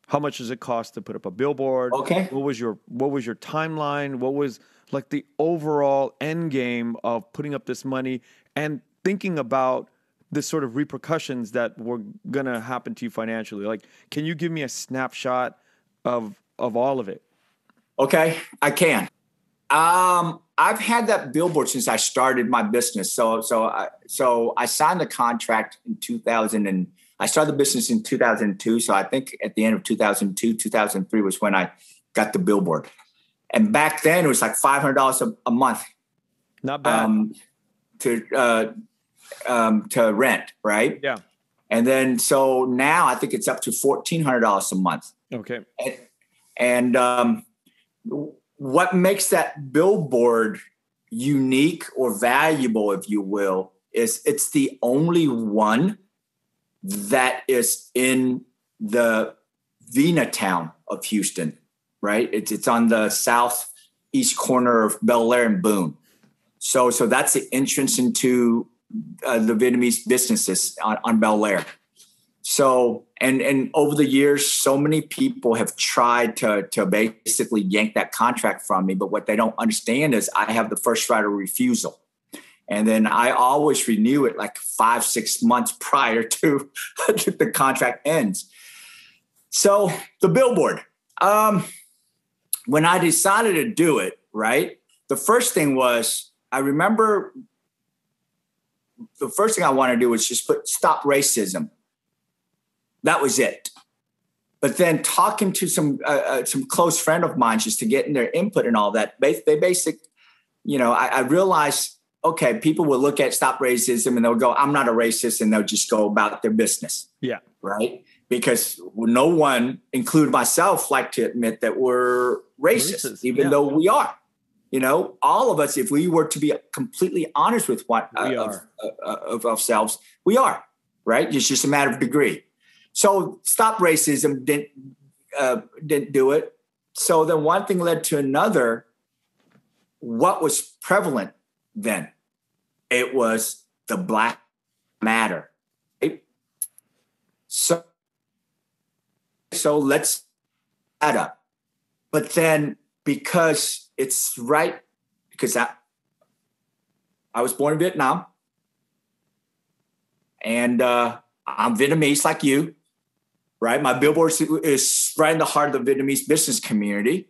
How much does it cost to put up a billboard? Okay. What was your timeline? What was like the overall end game of putting up this money and thinking about the sort of repercussions that were going to happen to you financially? Like, can you give me a snapshot of all of it? Okay, I can. I've had that billboard since I started my business. So I signed the contract in 2000 and I started the business in 2002. So I think at the end of 2002, 2003 was when I got the billboard. And back then it was like $500 a month. Not bad. To rent, right? Yeah. And then so now I think it's up to $1,400 a month. Okay. And what makes that billboard unique or valuable, if you will, is it's the only one that is in the Vietnamese of Houston, right? It's on the southeast corner of Bellaire and Boone. So that's the entrance into the Vietnamese businesses on Bellaire. So, and over the years, so many people have tried to basically yank that contract from me. But what they don't understand is I have the first right of refusal. And then I always renew it like 5-6 months prior to the contract ends. So the billboard, when I decided to do it, right, the first thing was, I remember the first thing I wanted to do was just put stop racism. That was it. But then talking to some close friend of mine just to get in their input and all that, I realized, okay, people will look at stop racism and they'll go, I'm not a racist, and they'll just go about their business. Yeah. Right? Because no one, including myself, like to admit that we're racist. Even though we are. You know, all of us, if we were to be completely honest with of ourselves, we are, right? It's just a matter of degree. So stop racism didn't do it. So then one thing led to another. What was prevalent then? It was the Black matter. Right? So let's add up. But then because it's right, because I was born in Vietnam. And I'm Vietnamese like you, right? My billboard is right in the heart of the Vietnamese business community.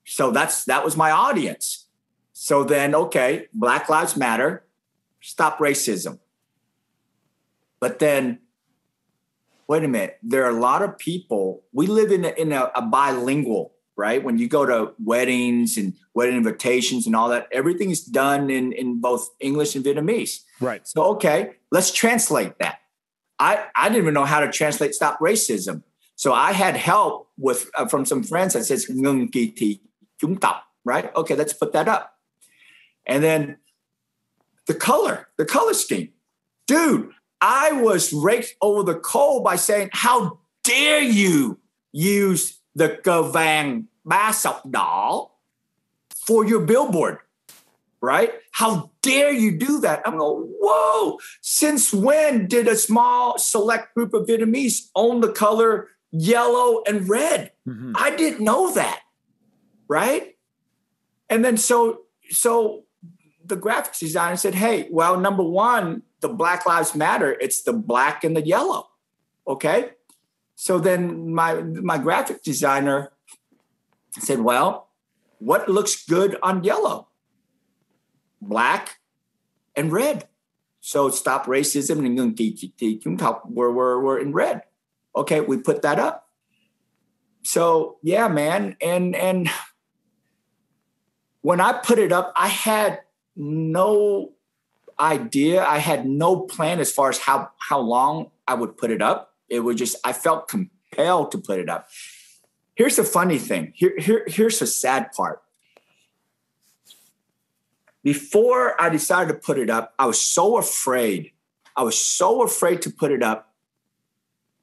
So that was my audience. So then, okay, Black Lives Matter, stop racism. But then, wait a minute, there are a lot of people, we live in a bilingual, right? When you go to weddings and wedding invitations and all that, everything is done in both English and Vietnamese. Right. So, okay, let's translate that. I didn't even know how to translate stop racism. So I had help from some friends that says, ngưng kỳ thị chúng ta, right? Okay, let's put that up. And then the color scheme. Dude, I was raked over the coal by saying, how dare you use the cờ vàng ba sọc đỏ for your billboard, right? How dare you do that? I'm going, whoa, since when did a small select group of Vietnamese own the color yellow and red? Mm-hmm. I didn't know that, right? And then so the graphics designer said, hey, well, number one, the Black Lives Matter, it's the black and the yellow, okay? So then my graphic designer said, well, what looks good on yellow? Black and red. So stop racism and ngưng kỳ thị chúng ta were in red. Okay, we put that up. So yeah, man. And when I put it up, I had no idea. I had no plan as far as how long I would put it up. It was just, I felt compelled to put it up. Here's the funny thing. Here's the sad part. Before I decided to put it up, I was so afraid. I was so afraid to put it up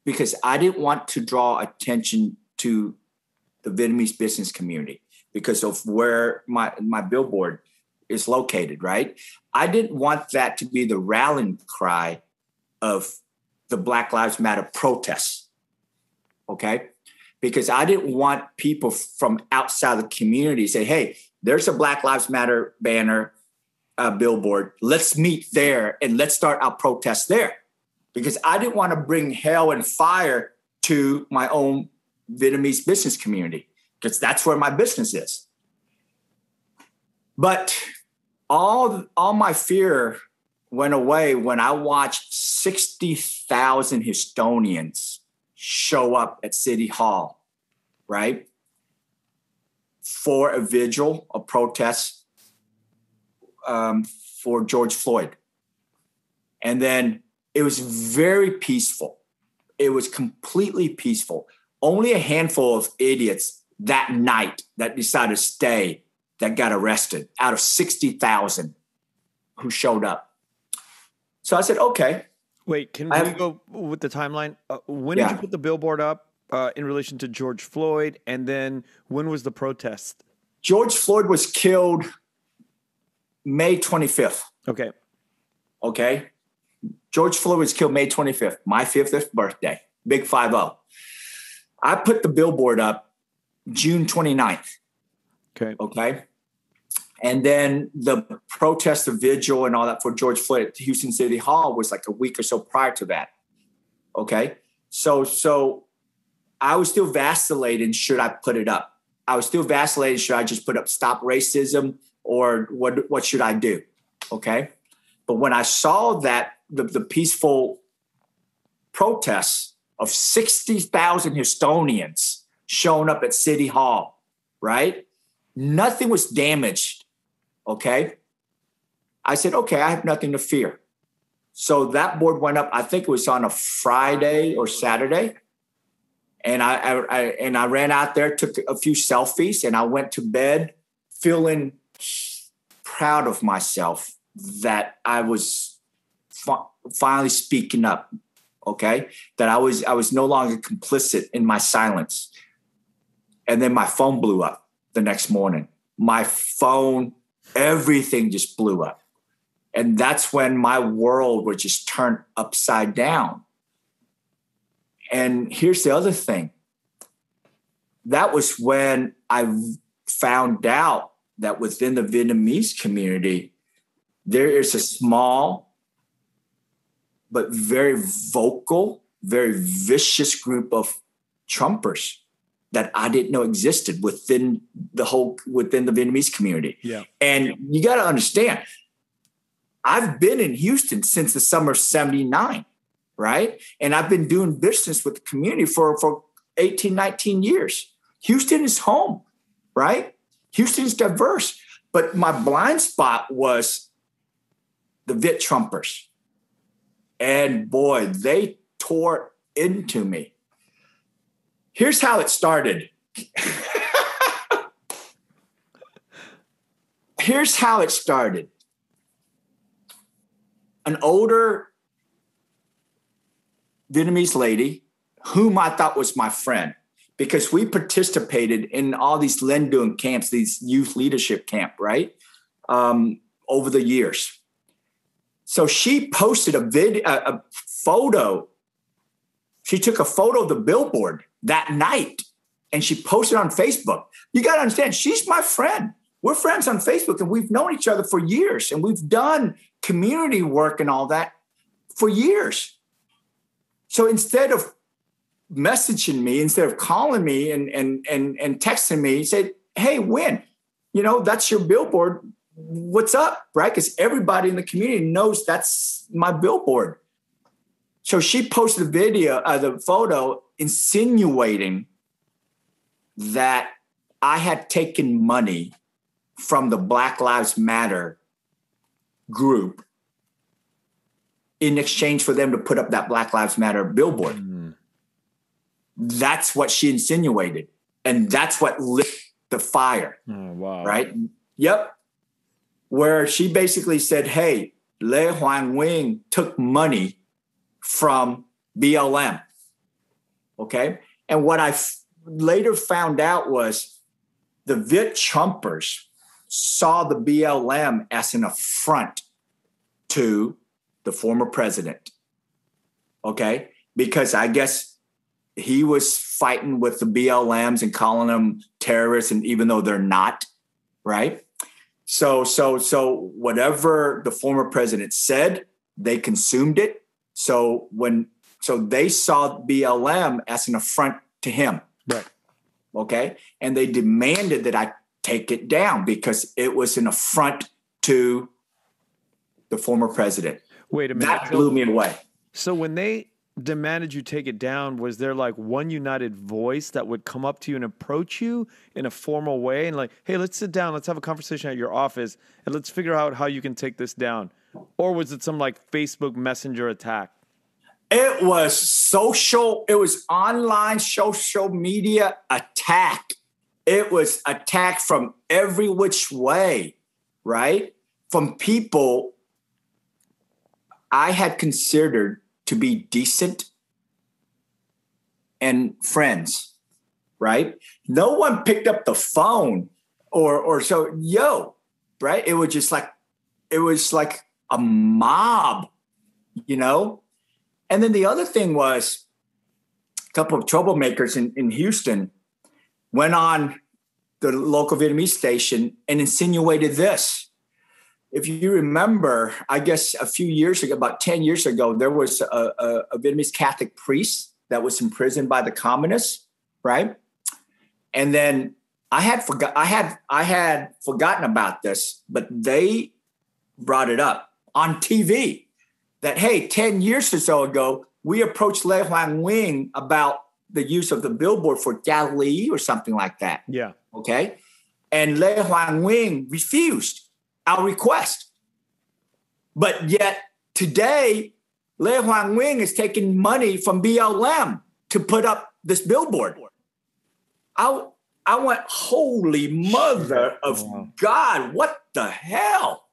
because I didn't want to draw attention to the Vietnamese business community because of where my billboard is located, right? I didn't want that to be the rallying cry of the Black Lives Matter protests, okay? Because I didn't want people from outside the community say, hey, there's a Black Lives Matter banner, billboard. Let's meet there and let's start our protest there. Because I didn't want to bring hell and fire to my own Vietnamese business community because that's where my business is. But all my fear went away when I watched 60,000 Houstonians show up at City Hall, right? For a vigil, a protest for George Floyd. And then it was very peaceful. It was completely peaceful. Only a handful of idiots that night that decided to stay that got arrested out of 60,000 who showed up. So I said, okay. Wait, can we go with the timeline? When did you put the billboard up in relation to George Floyd? And then when was the protest? George Floyd was killed May 25th. Okay. Okay. George Floyd was killed May 25th, my 50th birthday, big 5-0. I put the billboard up June 29th. Okay. Okay. And then the protest, the vigil and all that for George Floyd at Houston City Hall was like a week or so prior to that. Okay. So I was still vacillating. Should I put it up? I was still vacillating. Should I just put up stop racism or what should I do? Okay. But when I saw that the peaceful protests of 60,000 Houstonians showing up at City Hall, right? Nothing was damaged, okay? I said, okay, I have nothing to fear. So that board went up, I think it was on a Friday or Saturday. And I ran out there, took a few selfies, and I went to bed feeling proud of myself that I was finally speaking up, okay? That I was no longer complicit in my silence. And then my phone blew up the next morning. My phone, everything just blew up. And that's when my world was just turned upside down. And here's the other thing. That was when I found out that within the Vietnamese community, There is a small but very vocal, very vicious group of Trumpers that I didn't know existed within the Vietnamese community. Yeah. And you got to understand, I've been in Houston since the summer of 79, right? And I've been doing business with the community for 18, 19 years. Houston is home, right? Houston is diverse. But my blind spot was the Viet Trumpers. And boy, they tore into me. Here's how it started. Here's how it started. An older Vietnamese lady, whom I thought was my friend, because we participated in all these Linh Duong camps, these youth leadership camp, right? Over the years. So she posted a photo. She took a photo of the Billboard that night and she posted on Facebook. You got to understand, she's my friend. We're friends on Facebook and we've known each other for years and we've done community work and all that for years. So instead of messaging me, instead of calling me and texting me, he said, hey, Nguyen, that's your Billboard. What's up, right? Because everybody in the community knows that's my Billboard. So she posted the photo insinuating that I had taken money from the Black Lives Matter group in exchange for them to put up that Black Lives Matter billboard. Mm-hmm. That's what she insinuated. And that's what lit the fire. Oh, wow. Right? Yep. Where she basically said, hey, Le Hoàng Nguyên took money from BLM. Okay? And what I later found out was the Viet Trumpers saw the BLM as an affront to the former president. Okay? Because I guess he was fighting with the BLMs and calling them terrorists, and even though they're not, right? So whatever the former president said, they consumed it. So they saw BLM as an affront to him. Right. Okay. And they demanded that I take it down because it was an affront to the former president. Wait a minute. That blew me away. So when they demanded you take it down, was there like one united voice that would come up to you and approach you in a formal way and like, hey, let's sit down, let's have a conversation at your office and let's figure out how you can take this down? Or was it some like Facebook Messenger attack? It was online social media attack. It was attack from every which way, right? From people I had considered to be decent and friends, right? No one picked up the phone or right? It was like a mob, And then the other thing was a couple of troublemakers in Houston went on the local Vietnamese station and insinuated this. If you remember, I guess a few years ago, about 10 years ago, there was a Vietnamese Catholic priest that was imprisoned by the communists, right? And then I had forgotten about this, but they brought it up on TV that, hey, 10 years or so ago, we approached Le Hoàng Nguyên about the use of the billboard for Galilee or something like that. Yeah. Okay. And Le Hoàng Nguyên refused our request. But yet today, Le Hoàng Nguyên is taking money from BLM to put up this billboard. I went, holy mother of God, what the hell?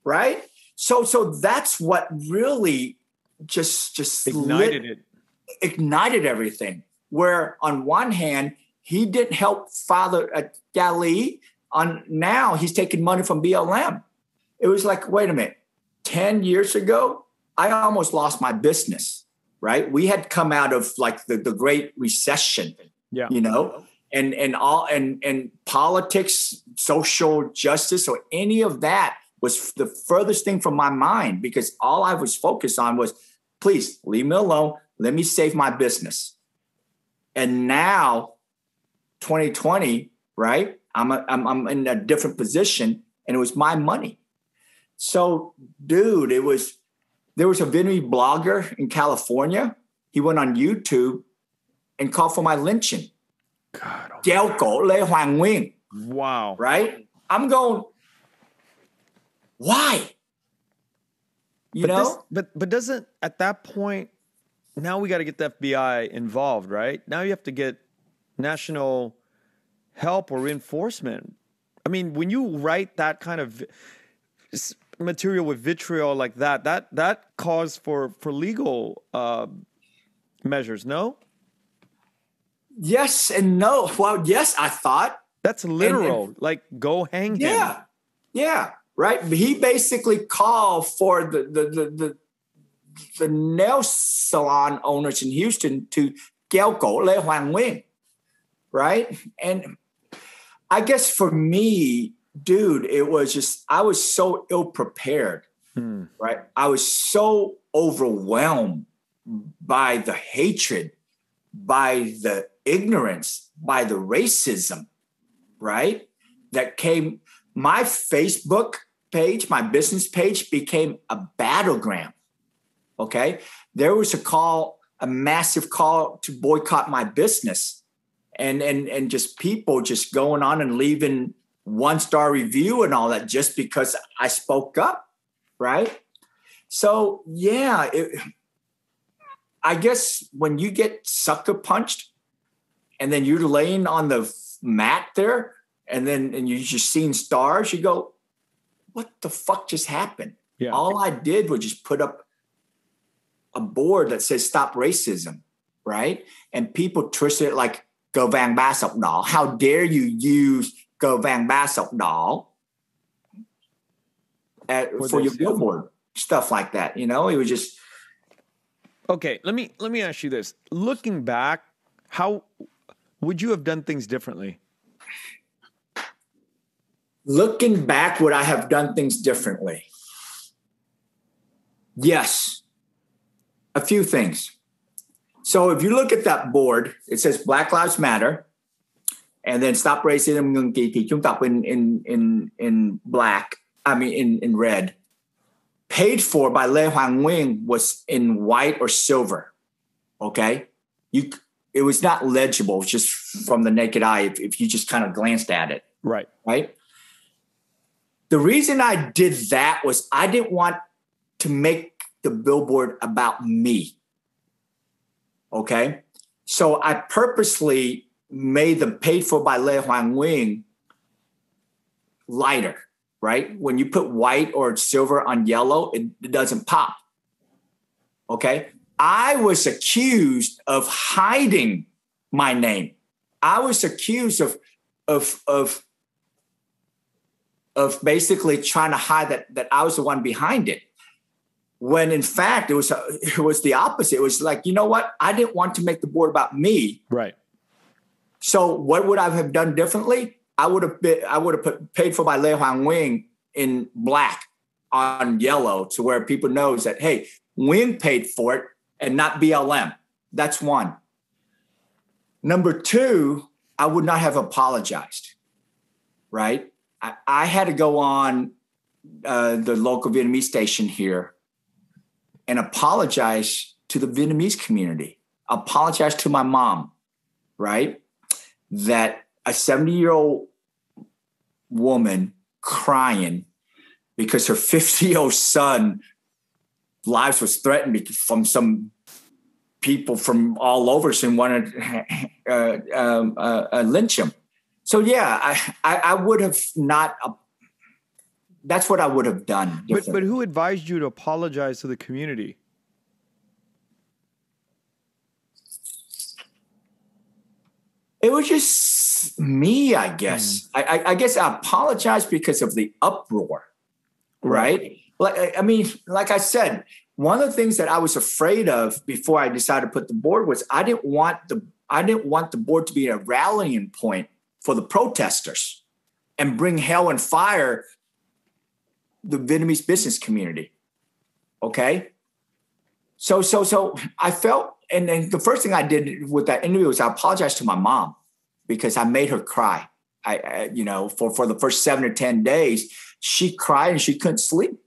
Right? So that's what really just ignited everything. Where on one hand, he didn't help Father Galilee. Now he's taking money from BLM. It was like, wait a minute, 10 years ago, I almost lost my business, right? We had come out of like the Great Recession, and politics, social justice, or any of that was the furthest thing from my mind because all I was focused on was, please leave me alone. Let me save my business. And now 2020, right? I'm in a different position and it was my money. So, dude, there was a Vietnamese blogger in California. He went on YouTube and called for my lynching. God. Kéo cổ Lê Hoàng Nguyên. Wow. Right? I'm going, why? But doesn't, at that point, now we got to get the FBI involved, right? Now you have to get national help or reinforcement. I mean, when you write that kind of material with vitriol like that calls for legal measures, no? Yes and no. Well, yes, I thought. That's literal. Like, go hang him. Yeah. Right. He basically called for the nail salon owners in Houston to kéo cổ Lê Hoàng Nguyên. Right. And I guess for me, dude, it was just, I was so ill prepared. Right. I was so overwhelmed by the hatred, by the ignorance, by the racism, right? That came, my Facebook page, my business page became a battleground. Okay. There was a massive call to boycott my business and just people just going on and leaving 1-star review and all that just because I spoke up. Right. So, yeah, I guess when you get sucker punched and then you're laying on the mat there and you're just seeing stars, you go, what the fuck just happened? Yeah. All I did was just put up a board that says stop racism, right? And people twisted it like cờ vàng ba sọc đỏ. How dare you use cờ vàng ba sọc đỏ for your billboard, stuff like that. It was just. Okay, let me ask you this. Looking back, how would you have done things differently? Looking back, would I have done things differently? Yes. A few things. So if you look at that board, it says Black Lives Matter, and then Stop Racism ngừng kỳ thị chúng ta in black. I mean in red. Paid for by Lê Hoàng Nguyên was in white or silver. Okay? It was not legible just from the naked eye if you just kind of glanced at it. Right. Right? The reason I did that was I didn't want to make the billboard about me. Okay? So I purposely made the paid for by Lê Hoàng Nguyên lighter. Right? When you put white or silver on yellow, it doesn't pop. Okay? I was accused of hiding my name. I was accused of basically trying to hide that I was the one behind it. When in fact it was the opposite. It was like, you know what? I didn't want to make the board about me. Right. So what would I have done differently? I would have put paid for by Lê Hoàng Nguyên in black on yellow to where people knows that, hey, Nguyen paid for it and not BLM. That's one. Number two, I would not have apologized, right? I had to go on the local Vietnamese station here and apologize to the Vietnamese community, apologize to my mom, right? That a 70-year-old woman crying because her 50-year-old son lives was threatened from some people from all over and wanted to lynch him. So yeah, I would have not. That's what I would have done. But who advised you to apologize to the community? It was just me, I guess. I guess I apologized because of the uproar, right? Like I said, one of the things that I was afraid of before I decided to put the board was I didn't want the board to be a rallying point for the protesters and bring hell and fire the Vietnamese business community. Okay. So I felt, and the first thing I did with that interview was I apologized to my mom because I made her cry. I for the first 7 or 10 days, she cried and she couldn't sleep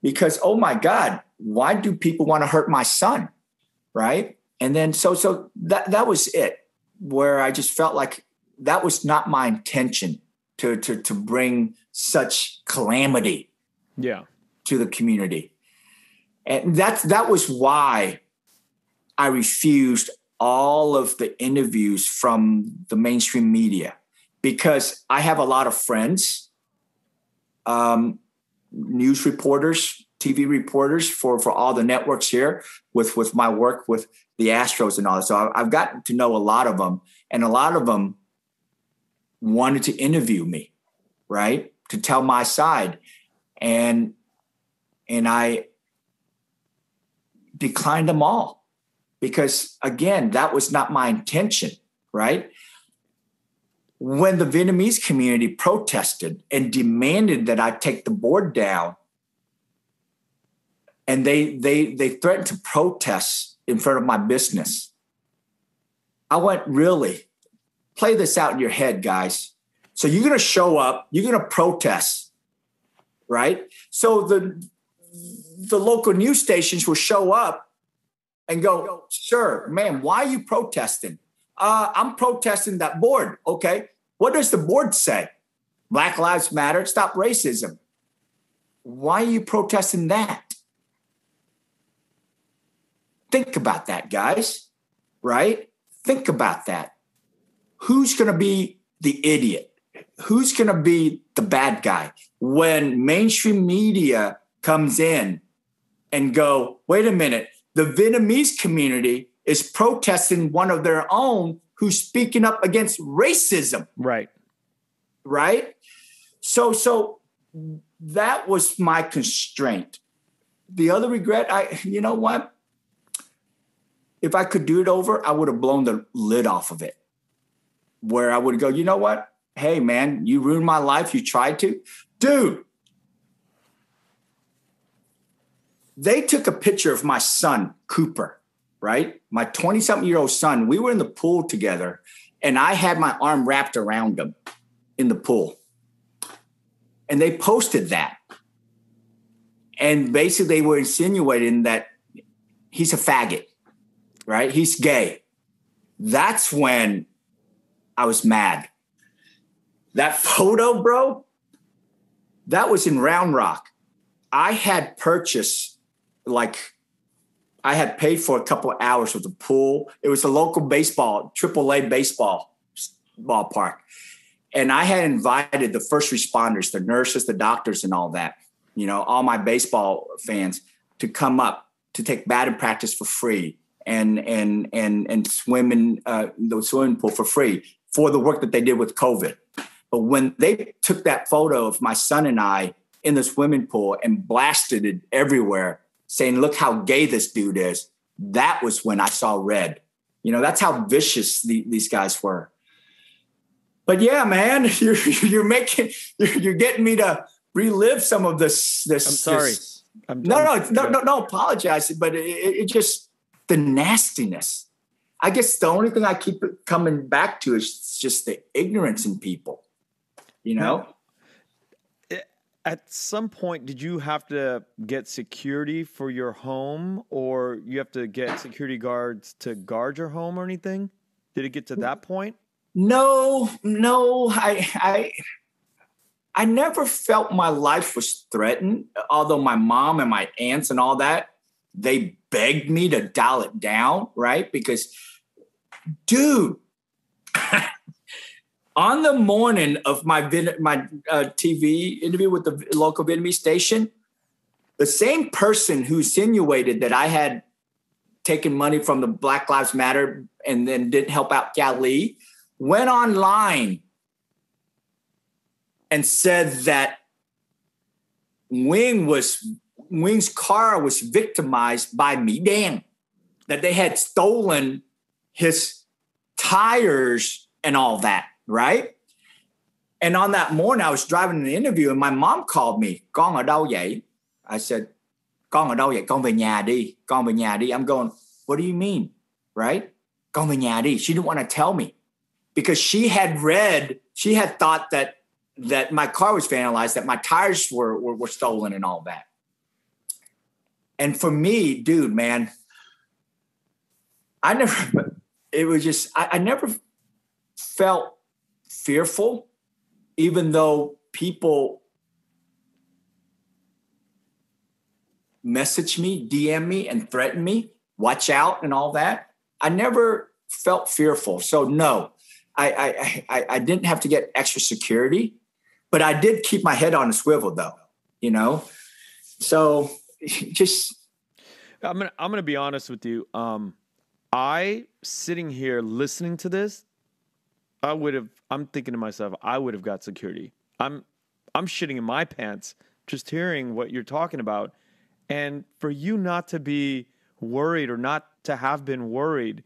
because, oh my God, why do people want to hurt my son? Right. And then, so that was it, where I just felt like that was not my intention to bring such calamity to the community. And that was why I refused all of the interviews from the mainstream media, because I have a lot of friends, news reporters, TV reporters for all the networks here with my work with the Astros and all that. So I've gotten to know a lot of them, and a lot of them wanted to interview me, right? To tell my side. And I declined them all because, again, that was not my intention, right? When the Vietnamese community protested and demanded that I take the board down, and they threatened to protest in front of my business, I went, really? Play this out in your head, guys. So you're going to show up, you're going to protest, right? So the local news stations will show up and go, sir, ma'am, why are you protesting? I'm protesting that board. Okay. What does the board say? Black Lives Matter, stop racism. Why are you protesting that? Think about that, guys, right? Think about that. Who's going to be the idiot? Who's going to be the bad guy when mainstream media comes in and go, wait a minute, the Vietnamese community is protesting one of their own who's speaking up against racism. Right. Right? So that was my constraint. The other regret, you know what? If I could do it over, I would have blown the lid off of it. Where I would go, you know what? Hey, man, you ruined my life. You tried to. Dude, they took a picture of my son, Cooper, right? My 20-something-year-old son. We were in the pool together, and I had my arm wrapped around him in the pool. And they posted that. And basically, they were insinuating that he's a faggot, right? He's gay. That's when I was mad. That photo, bro, that was in Round Rock. I had purchased, I had paid for a couple of hours with the pool. It was a local baseball, AAA baseball ballpark. And I had invited the first responders, the nurses, the doctors, and all that, all my baseball fans to come up to take batting practice for free and swim in the swimming pool for free for the work that they did with COVID. But when they took that photo of my son and I in the swimming pool and blasted it everywhere, saying, look how gay this dude is, that was when I saw red. That's how vicious these guys were. But yeah, man, you're getting me to relive some of this. I'm sorry. No, apologize. But it just, the nastiness. I guess the only thing I keep coming back to is just the ignorance in people, At some point, did you have to get security for your home, or you have to get security guards to guard your home or anything? Did it get to that point? No. I never felt my life was threatened, although my mom and my aunts and all that, they begged me to dial it down, right? Because, dude, on the morning of my TV interview with the local Vietnamese station, the same person who insinuated that I had taken money from the Black Lives Matter and then didn't help out Cali went online and said that Nguyen's car was victimized by Mỹ Đen, that they had stolen his tires and all that, right? And on that morning, I was driving an interview and my mom called me. Con ở đâu vậy? I said, con ở đâu vậy? Con về nhà đi. Con về nhà đi. I'm going, what do you mean? Right? Con về nhà đi. She didn't want to tell me because she had thought that my car was vandalized, that my tires were stolen and all that. And for me, dude, man, I never felt fearful, even though people message me, DM me, and threaten me, watch out and all that. I never felt fearful. So no, I didn't have to get extra security, but I did keep my head on a swivel though, you know? So just. I'm gonna be honest with you. I sitting here listening to this, I'm thinking to myself, I would have got security. I'm shitting in my pants just hearing what you're talking about. And for you not to be worried or not to have been worried,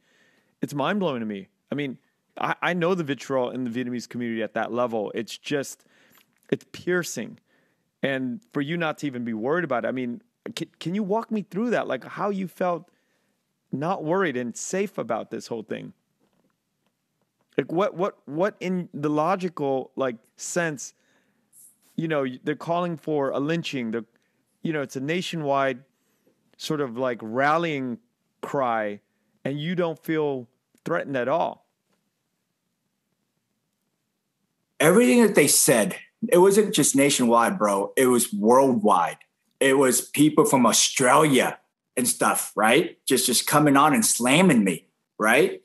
it's mind blowing to me. I mean, I know the vitriol in the Vietnamese community at that level. It's piercing. And for you not to even be worried about it, I mean, can you walk me through that? Like how you felt not worried and safe about this whole thing? Like what in the logical like sense, you know, they're calling for a lynching. It's a nationwide sort of like rallying cry and you don't feel threatened at all. Everything that they said, it wasn't just nationwide, bro. It was worldwide. It was people from Australia and stuff, right? Just coming on and slamming me, right?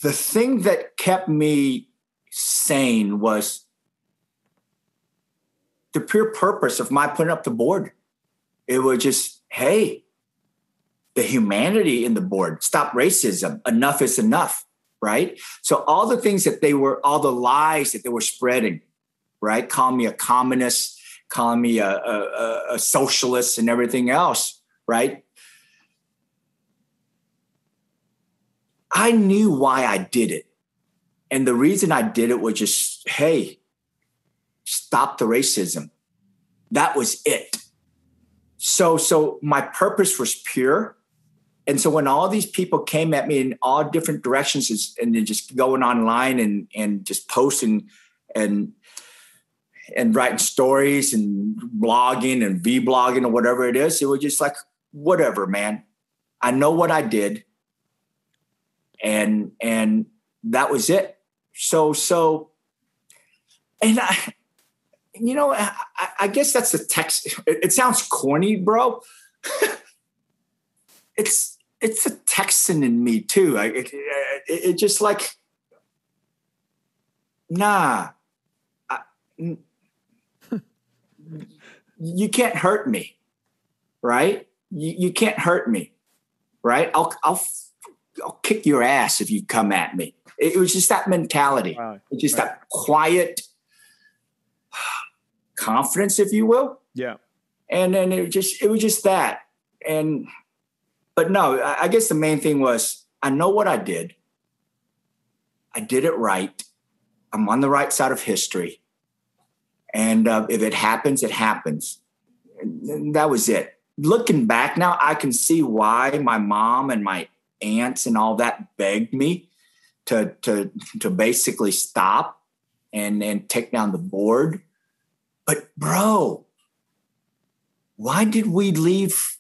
The thing that kept me sane was the pure purpose of my putting up the board. It was just, hey, the humanity in the board, stop racism, enough is enough, right? So all the things that all the lies that they were spreading, right? Call me a communist, call me a socialist and everything else, right? I knew why I did it. And the reason I did it was just, hey, stop the racism. That was it. So my purpose was pure. And so when all these people came at me in all different directions and then just going online and just posting and writing stories and blogging and vlogging or whatever it is, it was just like, whatever, man. I know what I did. And that was it. So, and I guess that's the text. It sounds corny, bro. It's a Texan in me too. It just like, nah, you can't hurt me, right? You can't hurt me, right? I'll kick your ass if you come at me. It was just that mentality. Wow. It's just that quiet confidence, if you will. Yeah. And then it was just that. But no, I guess the main thing was I know what I did. I did it right. I'm on the right side of history. And if it happens, it happens. And that was it. Looking back now, I can see why my mom and my aunts and all that begged me to basically stop and take down the board. But bro, why did we leave?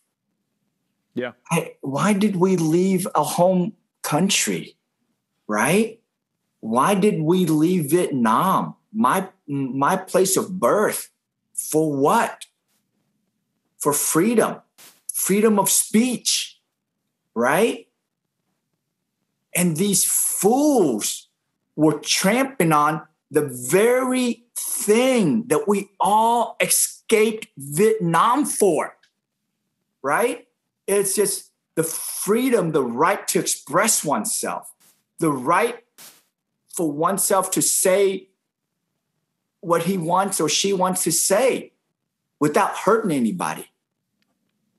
Yeah. Why did we leave a home country? Right? Why did we leave Vietnam? My place of birth. For what? For freedom. Freedom of speech. Right? And these fools were trampling on the very thing that we all escaped Vietnam for, right? It's just the freedom, the right to express oneself, the right for oneself to say what he wants or she wants to say without hurting anybody.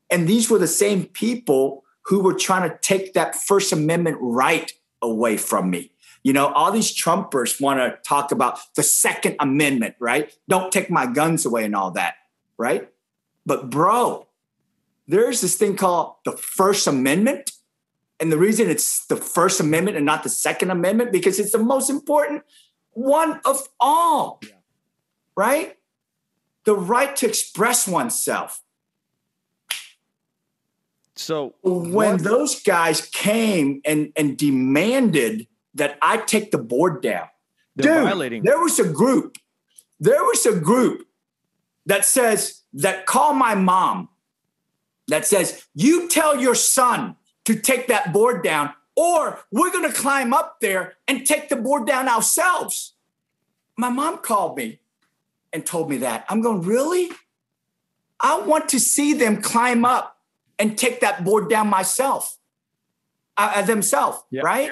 And these were the same people who were trying to take that First Amendment right away from me. You know, all these Trumpers want to talk about the Second Amendment, right? Don't take my guns away and all that, right? But bro, there's this thing called the First Amendment. And the reason it's the First Amendment and not the Second Amendment, because it's the most important one of all, right? The right to express oneself. So when those guys came and demanded that I take the board down, violating. There was a group that called my mom that says, you tell your son to take that board down, or we're going to climb up there and take the board down ourselves. My mom called me and told me that. I'm going, really? I want to see them climb up and take that board down themselves, right?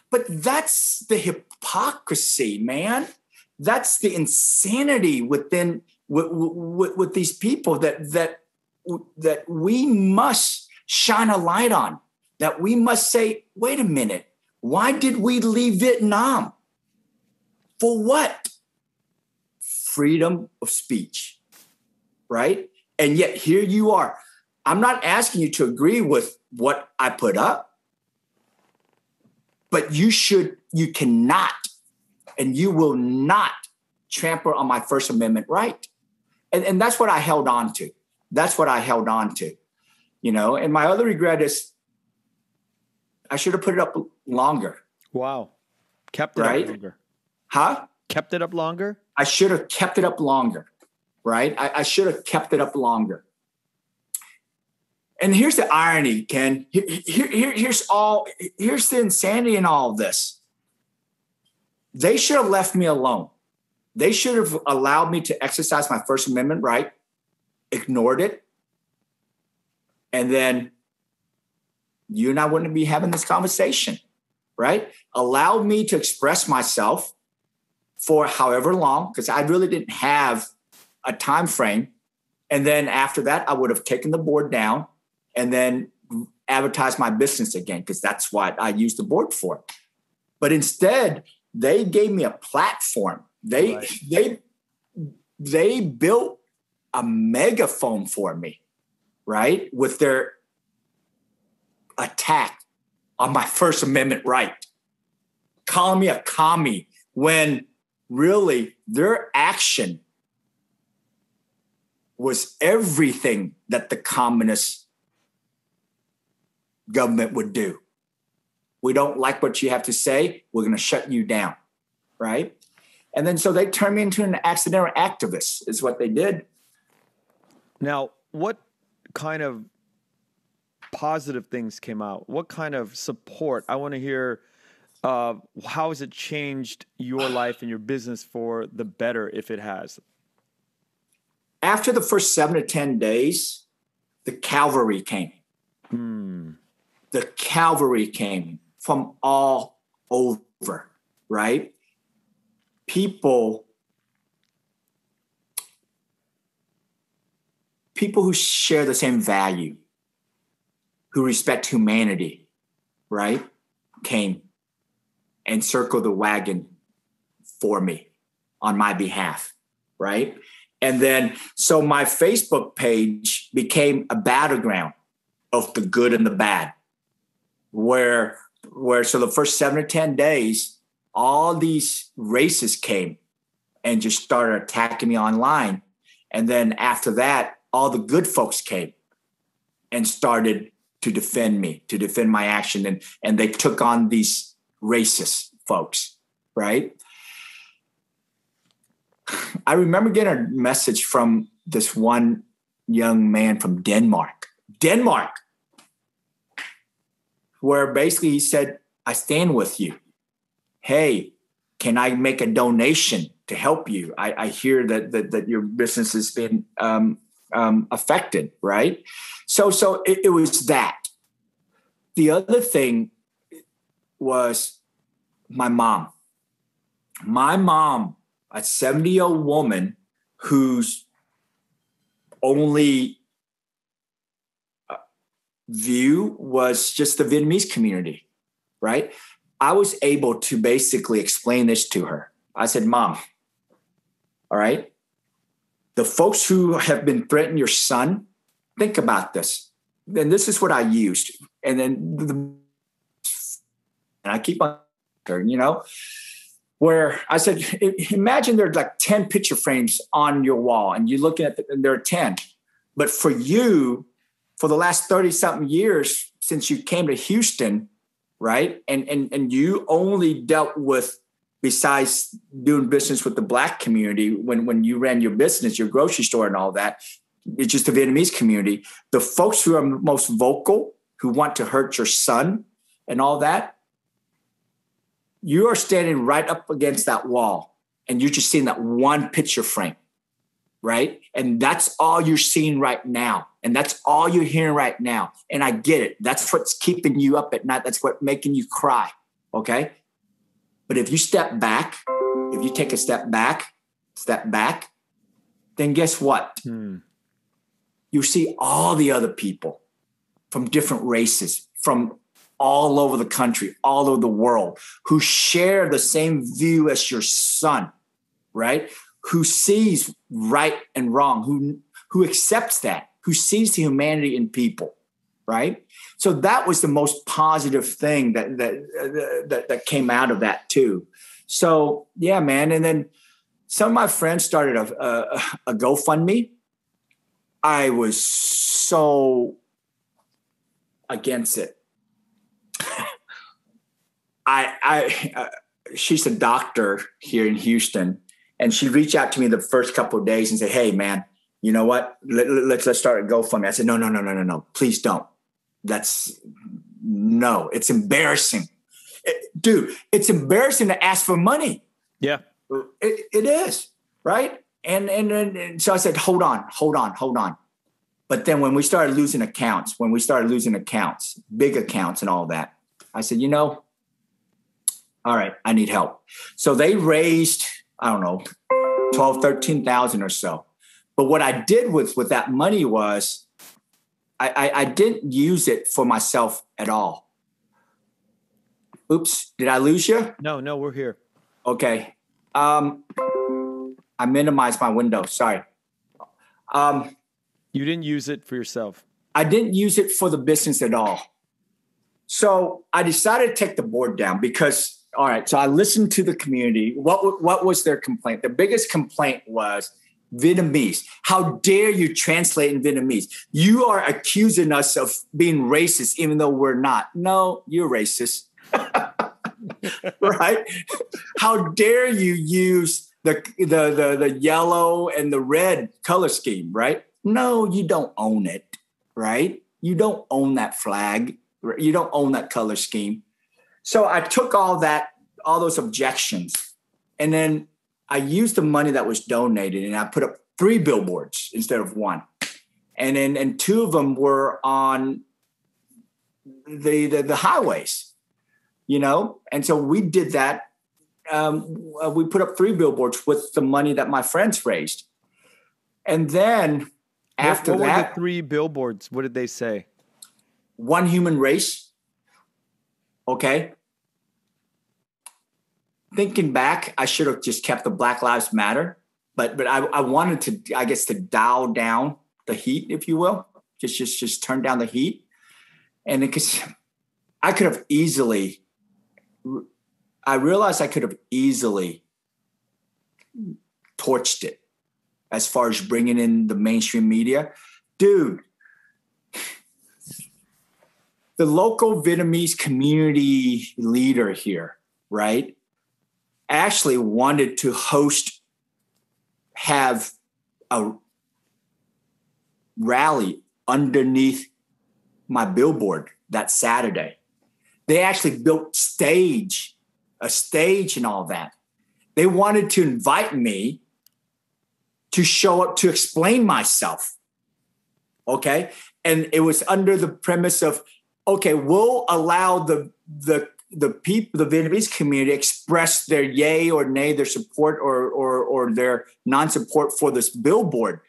But that's the hypocrisy, man. That's the insanity within with these people that we must shine a light on. That we must say, wait a minute, why did we leave Vietnam? For what? Freedom of speech, right? And yet here you are. I'm not asking you to agree with what I put up, but you cannot, and you will not trample on my First Amendment right. And that's what I held on to. That's what I held on to, you know? And my other regret is I should have put it up longer. Wow. Kept it up longer. Huh? Kept it up longer? I should have kept it up longer, right? I should have kept it up longer. And here's the irony, Ken. Here's the insanity in all of this. They should have left me alone. They should have allowed me to exercise my First Amendment right, ignored it, and then you and I wouldn't be having this conversation, right? Allowed me to express myself for however long, because I really didn't have a time frame. And then after that, I would have taken the board down and then advertise my business again, because that's what I used the board for. But instead, they gave me a platform. They built a megaphone for me, right? With their attack on my First Amendment right, calling me a commie when really their action was everything that the communist government would do. We don't like what you have to say. We're going to shut you down, right? And then so they turned me into an accidental activist is what they did. Now, what kind of positive things came out? What kind of support? I want to hear how has it changed your life and your business for the better, if it has? After the first 7 to 10 days, the cavalry came. The cavalry came from all over, right? People who share the same value, who respect humanity, right, came and circled the wagon for me on my behalf, right? And then, so my Facebook page became a battleground of the good and the bad, where so the first 7 or 10 days, all these racists came and just started attacking me online. And then after that, all the good folks came and started to defend me, to defend my action. And they took on these racist folks, right? I remember getting a message from this one young man from Denmark, where basically he said, I stand with you. Hey, can I make a donation to help you? I hear that your business has been affected, right? So it was that. The other thing was my mom. My mom, a 70-year-old woman whose only view was just the Vietnamese community, right? I was able to basically explain this to her. I said, Mom, all right, the folks who have been threatening your son, think about this. Then this is what I used. And then I keep on, where I said, imagine there's like 10 picture frames on your wall and you're looking at and there are 10. But for you, for the last 30 something years since you came to Houston, right? And you only dealt with, besides doing business with the Black community, when you ran your business, your grocery store and all that, it's just the Vietnamese community. The folks who are most vocal, who want to hurt your son and all that, you are standing right up against that wall and you're just seeing that one picture frame, right? And that's all you're seeing right now. And that's all you're hearing right now. And I get it. That's what's keeping you up at night. That's what's making you cry, okay? But if you step back, if you take a step back, then guess what? You see all the other people from different races, from all over the country, all over the world, who share the same view as your son, right? Who sees right and wrong, who accepts that, who sees the humanity in people, right? So that was the most positive thing that came out of that too. So yeah, man. And then some of my friends started a GoFundMe. I was so against it. She's a doctor here in Houston, and she reached out to me the first couple of days and said, "Hey, man, you know what? Let's start a GoFundMe." I said, "No, please don't. It's embarrassing, dude. It's embarrassing to ask for money. Yeah, it is, right?" And so I said, hold on. But then when we started losing accounts, big accounts and all that, I said, all right, I need help. So they raised, I don't know, 12, 13,000 or so. But what I did with that money was I didn't use it for myself at all. Oops, did I lose you? No, we're here. Okay. I minimized my window. Sorry. You didn't use it for yourself. I didn't use it for the business at all. So I decided to take the board down because, all right, so I listened to the community. What was their complaint? The biggest complaint was Vietnamese. How dare you translate in Vietnamese? You are accusing us of being racist, even though we're not. No, you're racist. Right? How dare you use the yellow and the red color scheme, right? No, you don't own it, right? You don't own that flag. You don't own that color scheme. So I took all those objections, and then I used the money that was donated, and I put up 3 billboards instead of 1. And 2 of them were on the highways, And so we did that. We put up 3 billboards with the money that my friends raised. And then after what that, were the 3 billboards? What did they say? One human race. Okay. Thinking back, I should have just kept the Black Lives Matter, but I wanted to, I guess, to dial down the heat, if you will, just turn down the heat. And because I realized I could have easily torched it as far as bringing in the mainstream media. Dude, the local Vietnamese community leader here, right, actually wanted to have a rally underneath my billboard that Saturday. They actually built a stage and all that. They wanted to invite me to show up to explain myself. Okay. And it was under the premise of, okay, we'll allow the people, the Vietnamese community, express their yay or nay, their support or their non-support for this billboard,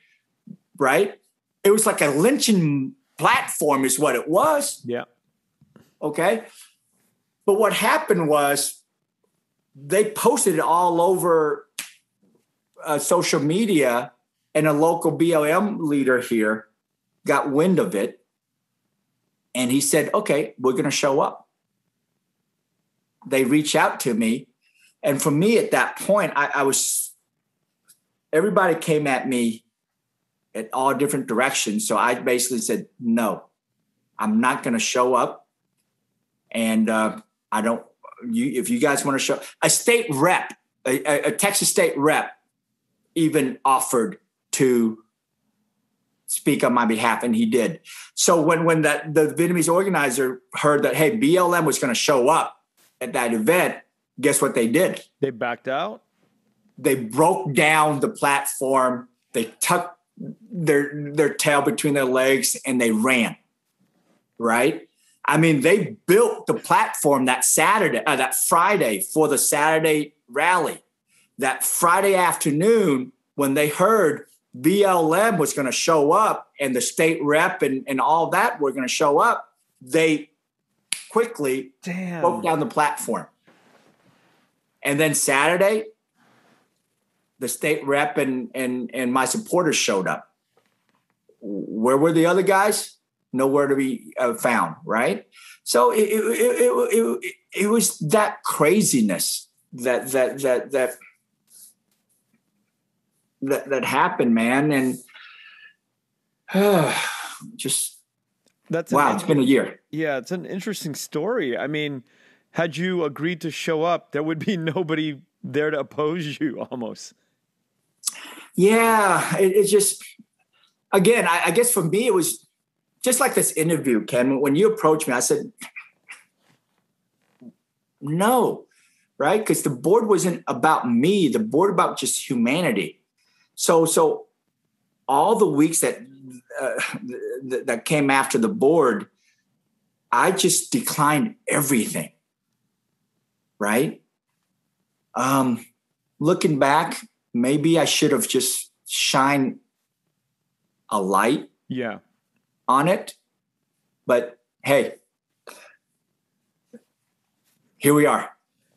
right? It was like a lynching platform is what it was. Yeah. Okay. But what happened was they posted it all over social media, and a local BLM leader here got wind of it. And he said, okay, we're going to show up. They reached out to me. And for me at that point, everybody came at me at all different directions. So I basically said, no, I'm not going to show up. And if you guys want to show, a state rep, a Texas state rep even offered to speak on my behalf, and he did. So when the Vietnamese organizer heard that, hey, BLM was going to show up at that event, guess what they did? They backed out? They broke down the platform. They tucked their tail between their legs and they ran, right? I mean, they built the platform that Friday for the Saturday rally. That Friday afternoon, when they heard BLM was going to show up and the state rep and all that were going to show up, they quickly broke down the platform. And then Saturday, the state rep and my supporters showed up. Where were the other guys? Nowhere to be found, right? So it was that craziness that happened, man, and just it's been a year. Yeah, it's an interesting story. I mean, had you agreed to show up, there would be nobody there to oppose you, almost. Yeah, it's just, again, I guess for me it was just like this interview, Ken. When you approached me, I said no, right? Because the board wasn't about me. The board about just humanity. So all the weeks that came after the board, I just declined everything, right? Looking back, maybe I should have just shined a light on it. But hey, here we are.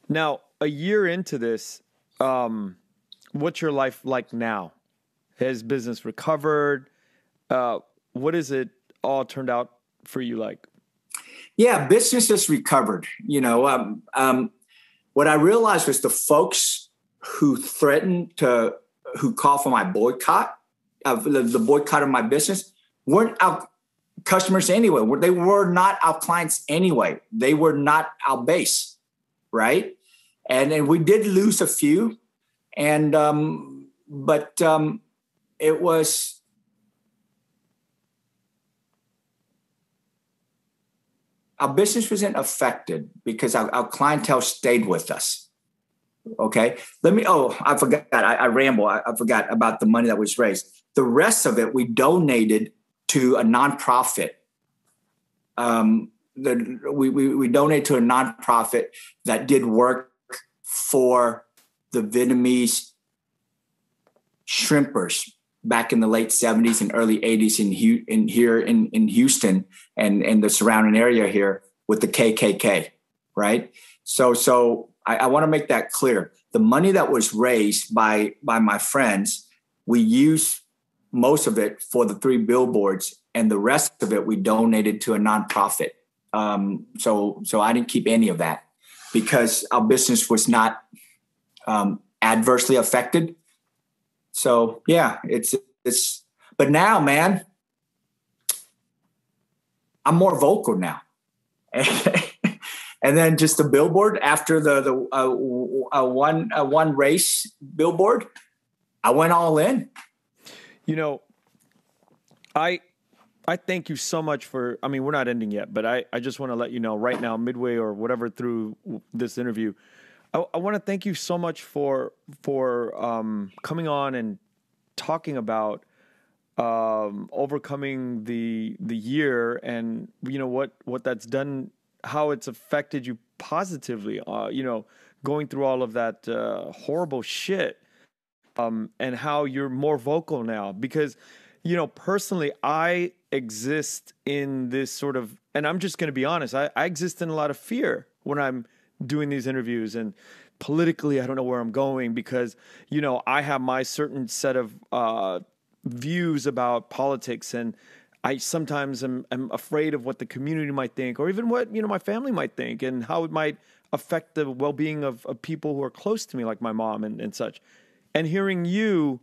Now, a year into this, what's your life like now? Has business recovered? What has it all turned out for you like? Yeah, business has recovered. You know, what I realized was the folks who called for my boycott, the boycott of my business, weren't our customers anyway. They were not our clients anyway. They were not our base, right? And we did lose a few, and but it was our business wasn't affected because our clientele stayed with us. Okay. I forgot. I ramble. I forgot about the money that was raised. The rest of it, we donated to a nonprofit. We donated to a nonprofit that did work for the Vietnamese shrimpers back in the late 70s and early 80s in Houston and the surrounding area here with the KKK, right? So I want to make that clear. The money that was raised by my friends, we used most of it for the 3 billboards, and the rest of it we donated to a nonprofit. So I didn't keep any of that because our business was not adversely affected. So yeah, it's. But now, man, I'm more vocal now. And then just the billboard after the one race billboard, I went all in. You know, I thank you so much for, I mean, we're not ending yet, but I just want to let you know right now, midway or whatever through this interview, I want to thank you so much for coming on and talking about overcoming the year and, you know, what that's done, how it's affected you positively, you know, going through all of that horrible shit, and how you're more vocal now. Because, you know, personally, I exist in this sort of, and I'm just going to be honest, I exist in a lot of fear. when I'm doing these interviews, and politically, I don't know where I'm going because, you know, I have my certain set of views about politics, and I sometimes am afraid of what the community might think, or even what, you know, my family might think, and how it might affect the well-being of people who are close to me, like my mom and such. And hearing you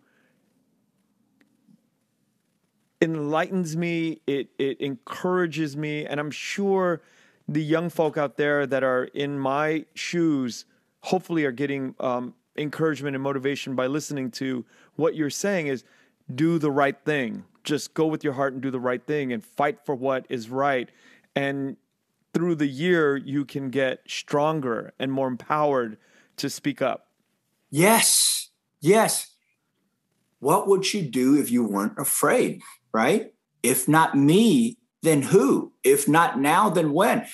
enlightens me, it encourages me, and I'm sure the young folk out there that are in my shoes hopefully are getting encouragement and motivation by listening to what you're saying is do the right thing. Just go with your heart and do the right thing and fight for what is right. And through the year, you can get stronger and more empowered to speak up. Yes. Yes. What would you do if you weren't afraid, right? If not me, then who? If not now, then when?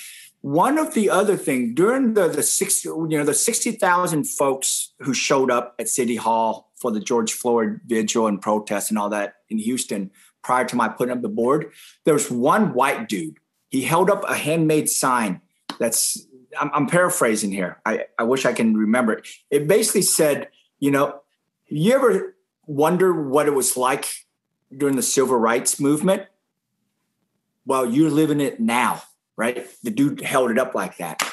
One of the other things during the 60,000 folks who showed up at City Hall for the George Floyd vigil and protest and all that in Houston prior to my putting up the board, there was one white dude. He held up a handmade sign that's, I'm paraphrasing here. I wish I can remember it. It basically said, you know, you ever wonder what it was like during the civil rights movement? Well, you're living it now, right? The dude held it up like that.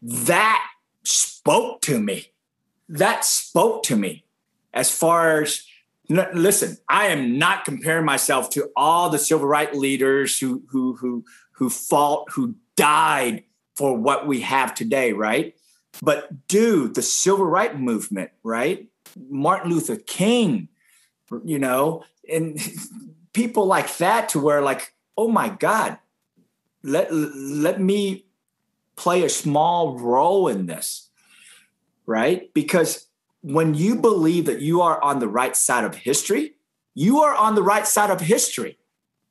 That spoke to me. That spoke to me as far as, listen, I am not comparing myself to all the civil rights leaders who fought, who died for what we have today, right? But dude, the civil rights movement, right? Martin Luther King, you know, and people like that, to where like, oh my God, let me play a small role in this, right? Because when you believe that you are on the right side of history, you are on the right side of history,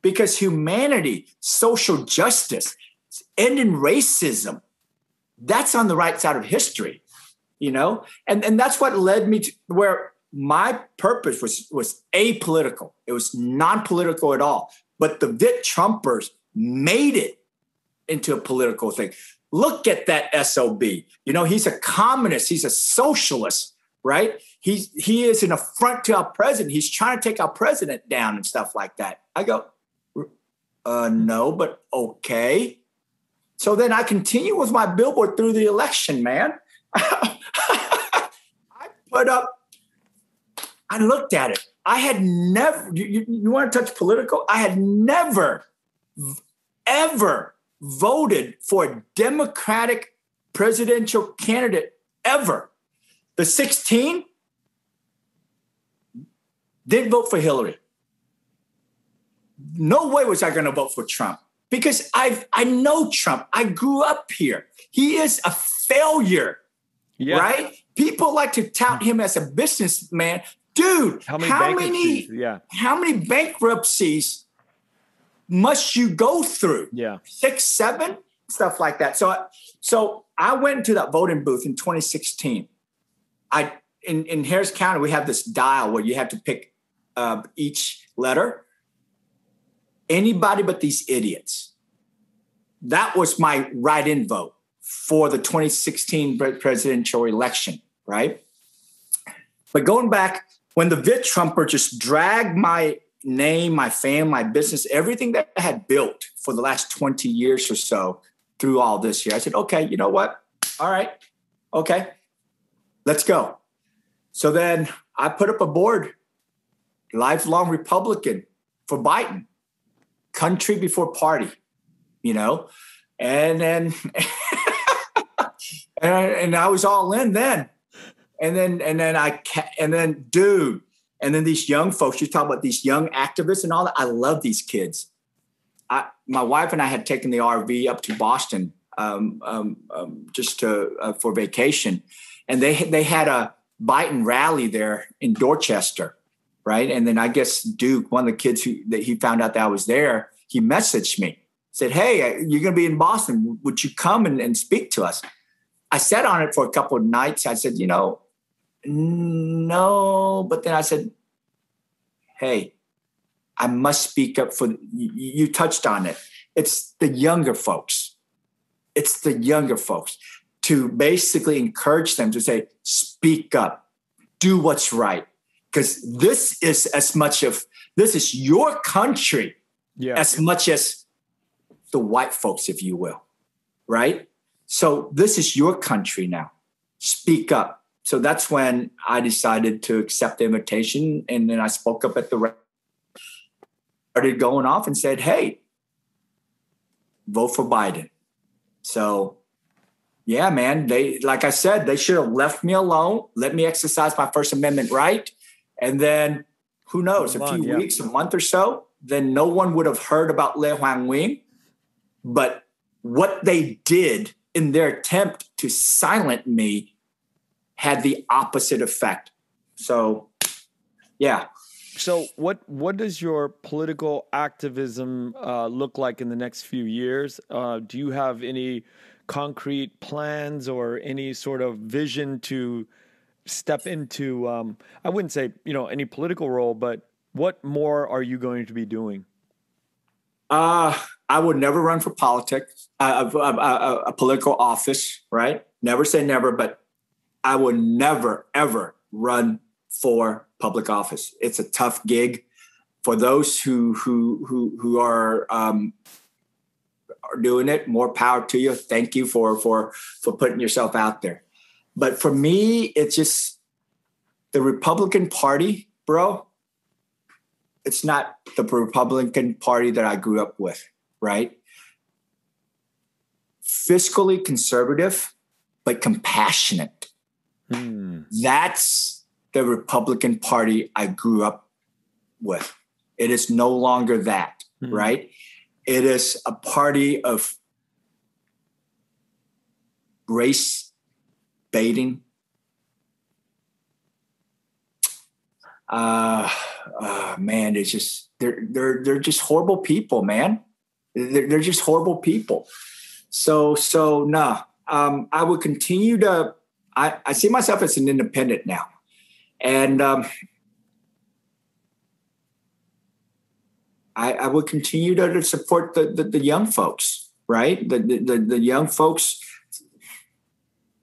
because humanity, social justice, ending racism, that's on the right side of history, you know? And that's what led me to where my purpose was apolitical. It was non-political at all. But the Viet Trumpers made it into a political thing. Look at that SOB. You know, he's a communist. He's a socialist, right? He is an affront to our president. He's trying to take our president down and stuff like that. I go, no, but okay. So then I continue with my billboard through the election, man. I looked at it. I had never, you want to touch political? I had never, ever voted for a Democratic presidential candidate ever. The 16 didn't vote for Hillary. No way was I going to vote for Trump, because I know Trump. I grew up here. He is a failure, right? People like to tout him as a businessman. Dude, how many bankruptcies must you go through? 6, 7, stuff like that. So I went to that voting booth in 2016. In Harris County, we have this dial where you have to pick each letter. Anybody but these idiots. That was my write-in vote for the 2016 presidential election, right? But going back, when the Viet Trumper just dragged my name, my family, my business, everything that I had built for the last 20 years or so through all this here, I said, okay, you know what? All right. Okay, let's go. So then I put up a board, lifelong Republican for Biden, country before party, you know, and then, and I was all in then. And then these young folks, you talk about these young activists and all that. I love these kids. My wife and I had taken the RV up to Boston just for vacation. And they had a Biden rally there in Dorchester, right? And then I guess Duke, one of the kids that he found out that I was there, he messaged me, said, hey, you're going to be in Boston. Would you come and speak to us? I sat on it for a couple of nights. I said, you know, no. But then I said, hey, I must speak up for, you touched on it. It's the younger folks. it's the younger folks, to basically encourage them to say, speak up, do what's right. Because this is this is your country as much as the white folks, if you will, right? So this is your country now. Speak up. So that's when I decided to accept the invitation. And then I spoke up at the started going off and said, hey, vote for Biden. So, yeah, man, like I said, they should have left me alone, let me exercise my First Amendment right. And then who knows, a few weeks, a month or so, then no one would have heard about Hoàng Nguyên. But what they did in their attempt to silence me had the opposite effect. So, yeah. So what does your political activism look like in the next few years? Do you have any concrete plans or any sort of vision to step into, I wouldn't say, any political role, but what more are you going to be doing? I would never run for politics, a political office, right? Never say never, but I would never, ever run for public office. It's a tough gig for those who are doing it. More power to you. Thank you for putting yourself out there. But for me, it's just the Republican Party, bro. It's not the Republican Party that I grew up with, right? Fiscally conservative, but compassionate. That's the Republican Party I grew up with. It is no longer that, right? It is a party of race baiting. Man, it's just they're just horrible people, man. They're just horrible people. So no, I would continue to. I see myself as an independent now. And I would continue to support the young folks, right? The young folks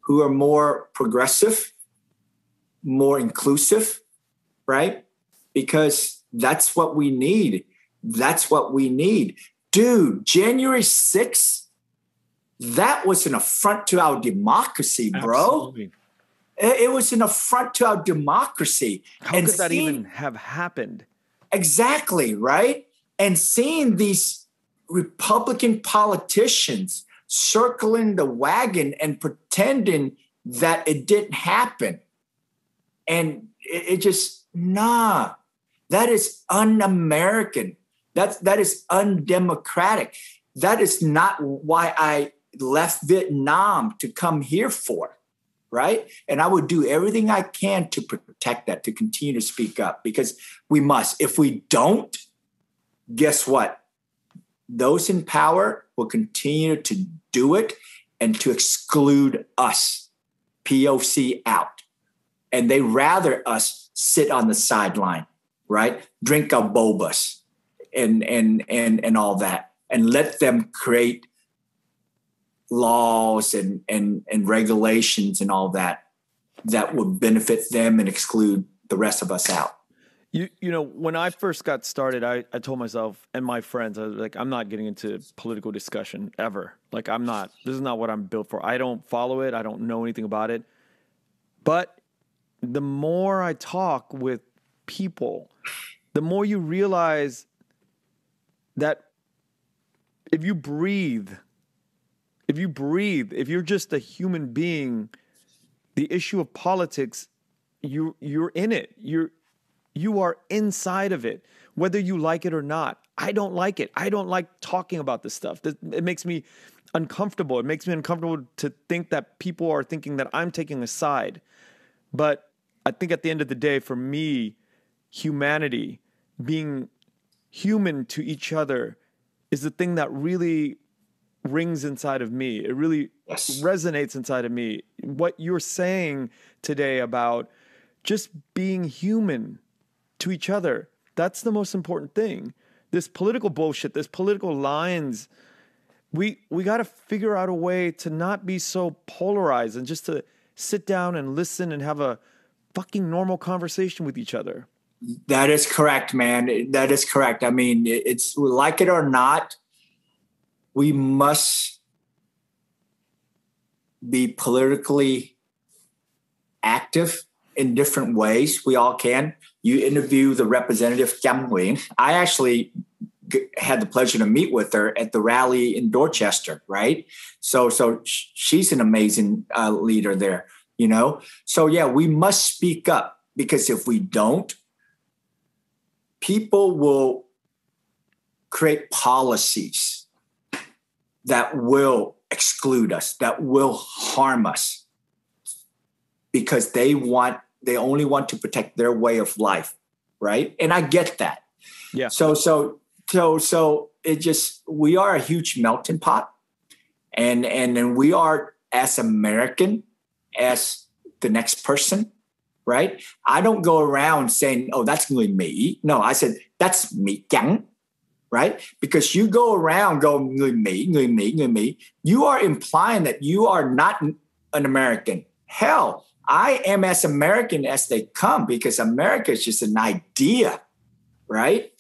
who are more progressive, more inclusive, right? Because that's what we need. That's what we need. Dude, January 6th, that was an affront to our democracy, bro. Absolutely. It was an affront to our democracy. How could that even have happened? Exactly, right? And seeing these Republican politicians circling the wagon and pretending that it didn't happen. And it just, that is un-American. That is undemocratic. That is not why I left Vietnam to come here for. Right? And I would do everything I can to protect that, to continue to speak up, because we must. If we don't, guess what? Those in power will continue to do it and to exclude us, POC out. And they rather us sit on the sideline, right? Drink our bobas and all that, and let them create laws and regulations and all that would benefit them and exclude the rest of us out. You know, when I first got started, I told myself and my friends, I was like, I'm not getting into political discussion ever. Like, this is not what I'm built for. I don't follow it. I don't know anything about it. But the more I talk with people, the more you realize that if you breathe, if you're just a human being, the issue of politics, you're in it. You are inside of it, whether you like it or not. I don't like it. I don't like talking about this stuff. It makes me uncomfortable. It makes me uncomfortable to think that people are thinking that I'm taking a side. But I think at the end of the day, for me, humanity, being human to each other, is the thing that really rings inside of me. It really resonates inside of me. What you're saying today about just being human to each other, that's the most important thing. This political bullshit, this political lines, we got to figure out a way to not be so polarized and just to sit down and listen and have a fucking normal conversation with each other. That is correct, man. That is correct. I mean, it's like it or not, we must be politically active in different ways. We all can. You interview the representative Nguyen. I actually had the pleasure to meet with her at the rally in Dorchester, right? So she's an amazing leader there, you know? So yeah, we must speak up, because if we don't, people will create policies that will exclude us, that will harm us, because they only want to protect their way of life, right? And I get that. Yeah. So it just, we are a huge melting pot, and then we are as American as the next person, right? I don't go around saying, "Oh, that's người Mỹ." No, I said that's Mỹ trắng, right? Because you go around going người Mỹ, người Mỹ, người Mỹ, you are implying that you are not an American. Hell, I am as American as they come, because America is just an idea, right?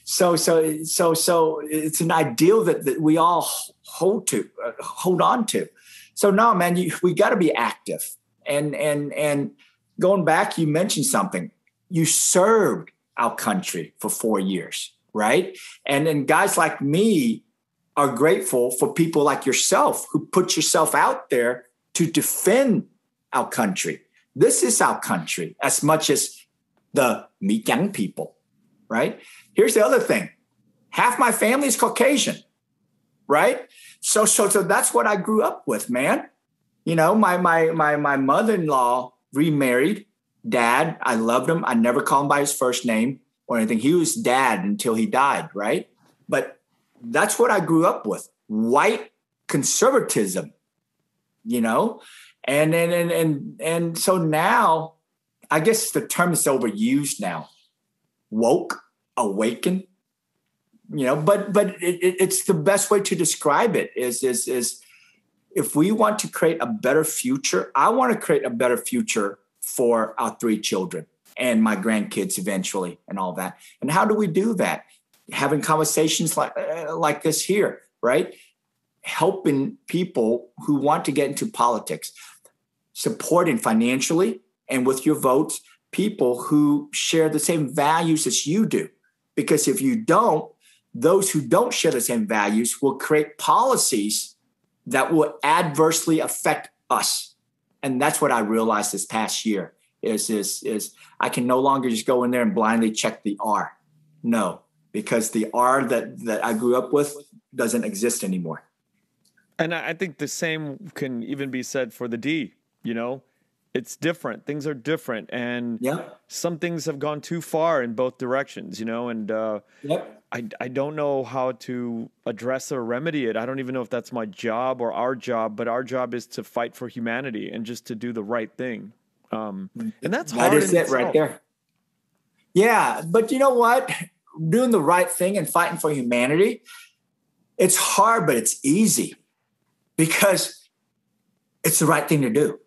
So it's an ideal that we all hold on to. So no, man, we got to be active. And going back, you mentioned something. You served our country for 4 years, right? And then guys like me are grateful for people like yourself who put yourself out there to defend our country. This is our country as much as the Mỹ trắng people, right? Here's the other thing. Half my family is Caucasian, right? So that's what I grew up with, man. You know, my mother-in-law remarried. Dad, I loved him. I never called him by his first name or anything. He was dad until he died, right? But that's what I grew up with. White conservatism, you know? And so now, I guess the term is overused now. Woke, awaken, you know, but it's the best way to describe it is if we want to create a better future, I want to create a better future for our 3 children and my grandkids eventually and all that. And how do we do that? Having conversations like this here, right? Helping people who want to get into politics, supporting financially and with your votes, people who share the same values as you do. Because if you don't, those who don't share the same values will create policies that will adversely affect us. And that's what I realized this past year is I can no longer just go in there and blindly check the R. No, because the R that I grew up with doesn't exist anymore. And I think the same can even be said for the D, you know? It's different. Things are different. And some things have gone too far in both directions, you know? And I don't know how to address or remedy it. I don't even know if that's my job or our job, but our job is to fight for humanity and just to do the right thing. And that's hard. That is it right there. Yeah. But you know what? Doing the right thing and fighting for humanity, it's hard, but it's easy because it's the right thing to do.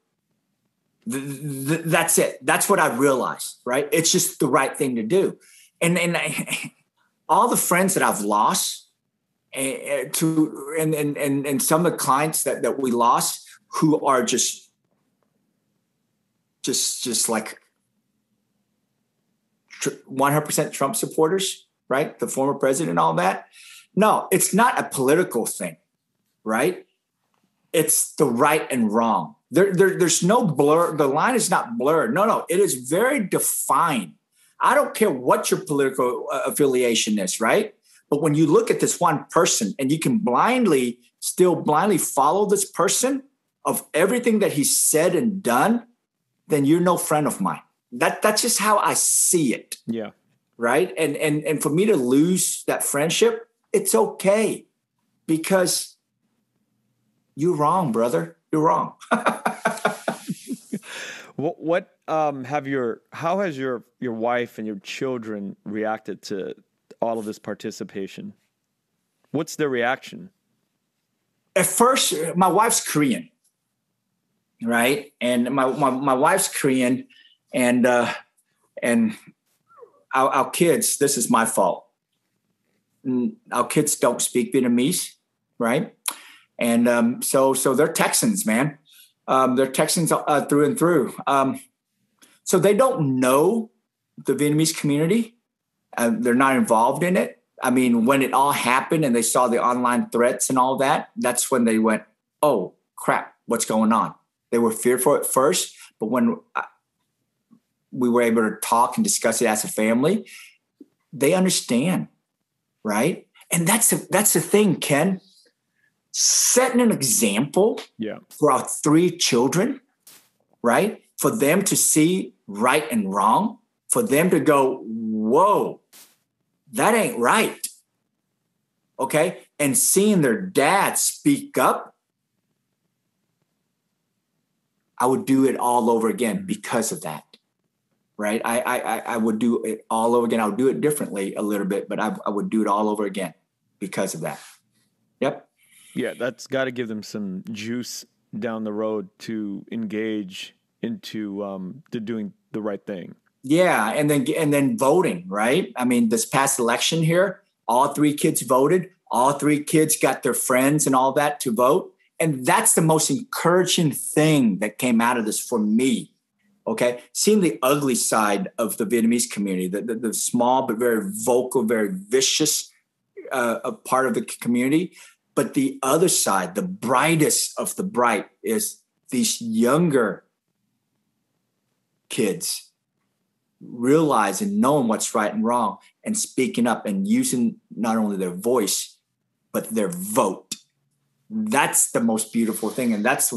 That's it. That's what I realized, right? It's just the right thing to do. And all the friends that I've lost and some of the clients that we lost who are just like 100% Trump supporters, right? The former president and all that. No, it's not a political thing, right? It's the right and wrong. There's no blur. The line is not blurred. No, it is very defined. I don't care what your political affiliation is, right? But when you look at this one person and you can still blindly follow this person of everything that he said and done, then you're no friend of mine. That's just how I see it. Yeah. Right. And for me to lose that friendship, it's okay because you're wrong, brother. You're wrong. How has your wife and your children reacted to all of this participation? What's their reaction? at first, my wife's Korean, right? And my wife's Korean, and our kids, this is my fault. Our kids don't speak Vietnamese, right? And so they're Texans, man. They're Texans through and through. So they don't know the Vietnamese community. They're not involved in it. I mean, when it all happened and they saw the online threats and all that, that's when they went, oh, crap, what's going on? They were fearful at first, but when we were able to talk and discuss it as a family, they understand, right? And that's the thing, Ken. Setting an example for our 3 children, right? For them to see right and wrong, for them to go, whoa, that ain't right. Okay. And seeing their dad speak up, I would do it all over again because of that. Right. I would do it all over again. I would do it differently a little bit, but I would do it all over again because of that. Yep. Yeah. That's got to give them some juice down the road to engage into doing the right thing. Yeah, and then voting, right? I mean, this past election here, all 3 kids voted. All 3 kids got their friends and all that to vote. And that's the most encouraging thing that came out of this for me, okay? Seeing the ugly side of the Vietnamese community, the small but very vocal, very vicious part of the community. But the other side, the brightest of the bright, is these younger kids realizing, knowing what's right and wrong, and speaking up and using not only their voice, but their vote. That's the most beautiful thing. And that's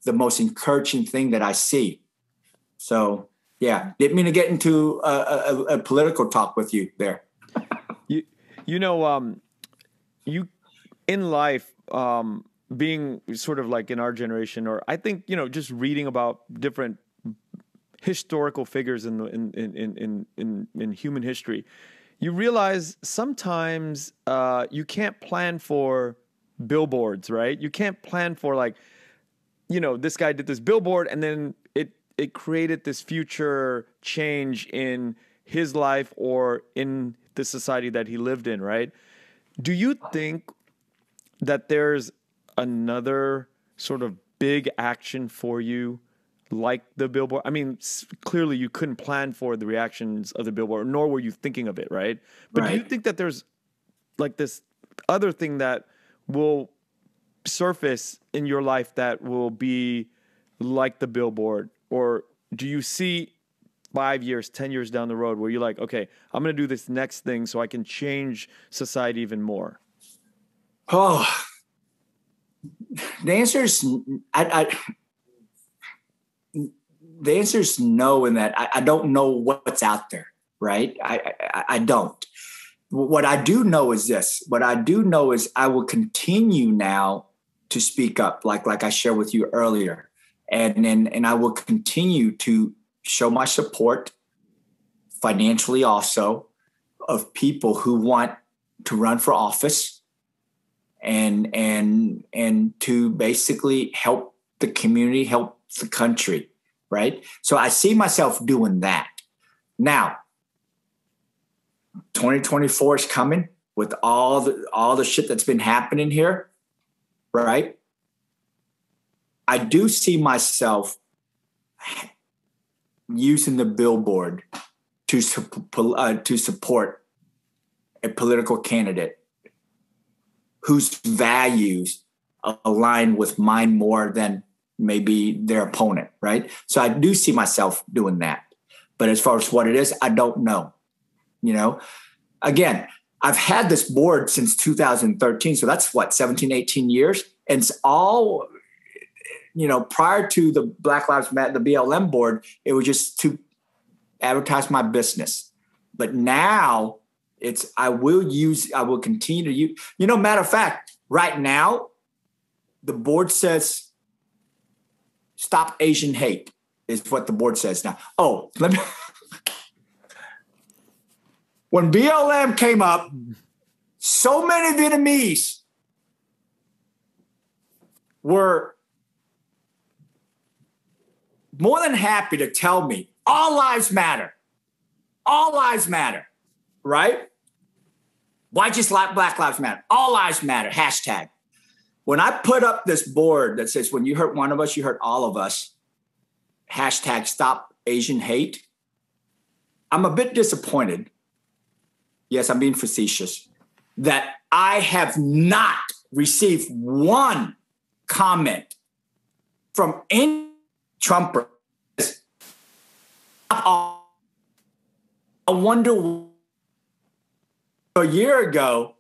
the most encouraging thing that I see. So, yeah, didn't mean to get into a political talk with you there. You in life, being sort of like in our generation, or I think, just reading about different historical figures in human history, you realize sometimes you can't plan for billboards, right? You can't plan for this guy did this billboard and then it created this future change in his life or in the society that he lived in, right? Do you think that there's another sort of big action for you like the billboard? I mean, clearly you couldn't plan for the reactions of the billboard, nor were you thinking of it, right? But do you think that there's like this other thing that will surface in your life that will be like the billboard? Or do you see 5 years, 10 years down the road where you're like, okay, I'm going to do this next thing so I can change society even more? Oh, the answer is the answer is no, in that I don't know what's out there, right? I don't. What I do know is this. What I do know is I will continue now to speak up, like I shared with you earlier. And I will continue to show my support financially also of people who want to run for office and to basically help the community, help the country, right? So I see myself doing that. Now, 2024 is coming with all the shit that's been happening here, right? I do see myself using the billboard to support a political candidate whose values align with mine more than maybe their opponent, right? So I do see myself doing that. But as far as what it is, I don't know. Again, I've had this board since 2013. So that's 17, 18 years. And it's all, prior to the Black Lives Matter, the BLM board, it was just to advertise my business. But now I will continue to use, matter of fact, right now, the board says, stop Asian hate is what the board says now. Oh, when BLM came up, so many Vietnamese were more than happy to tell me all lives matter. All lives matter, right? Why just Black Lives Matter? All lives matter, hashtag. When I put up this board that says, when you hurt one of us, you hurt all of us, hashtag stop Asian hate, I'm a bit disappointed. Yes, I'm being facetious, that I have not received one comment from any Trumper. I wonder, a year ago,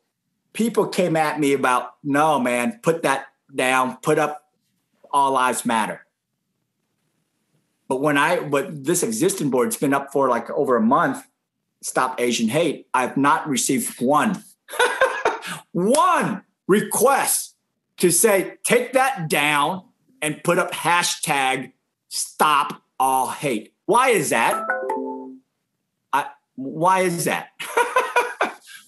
people came at me about, no, man, put that down, put up all lives matter. But this existing board, it's been up for like over a month, Stop Asian Hate. I've not received one request to say, take that down and put up hashtag stop all hate. Why is that? Why is that?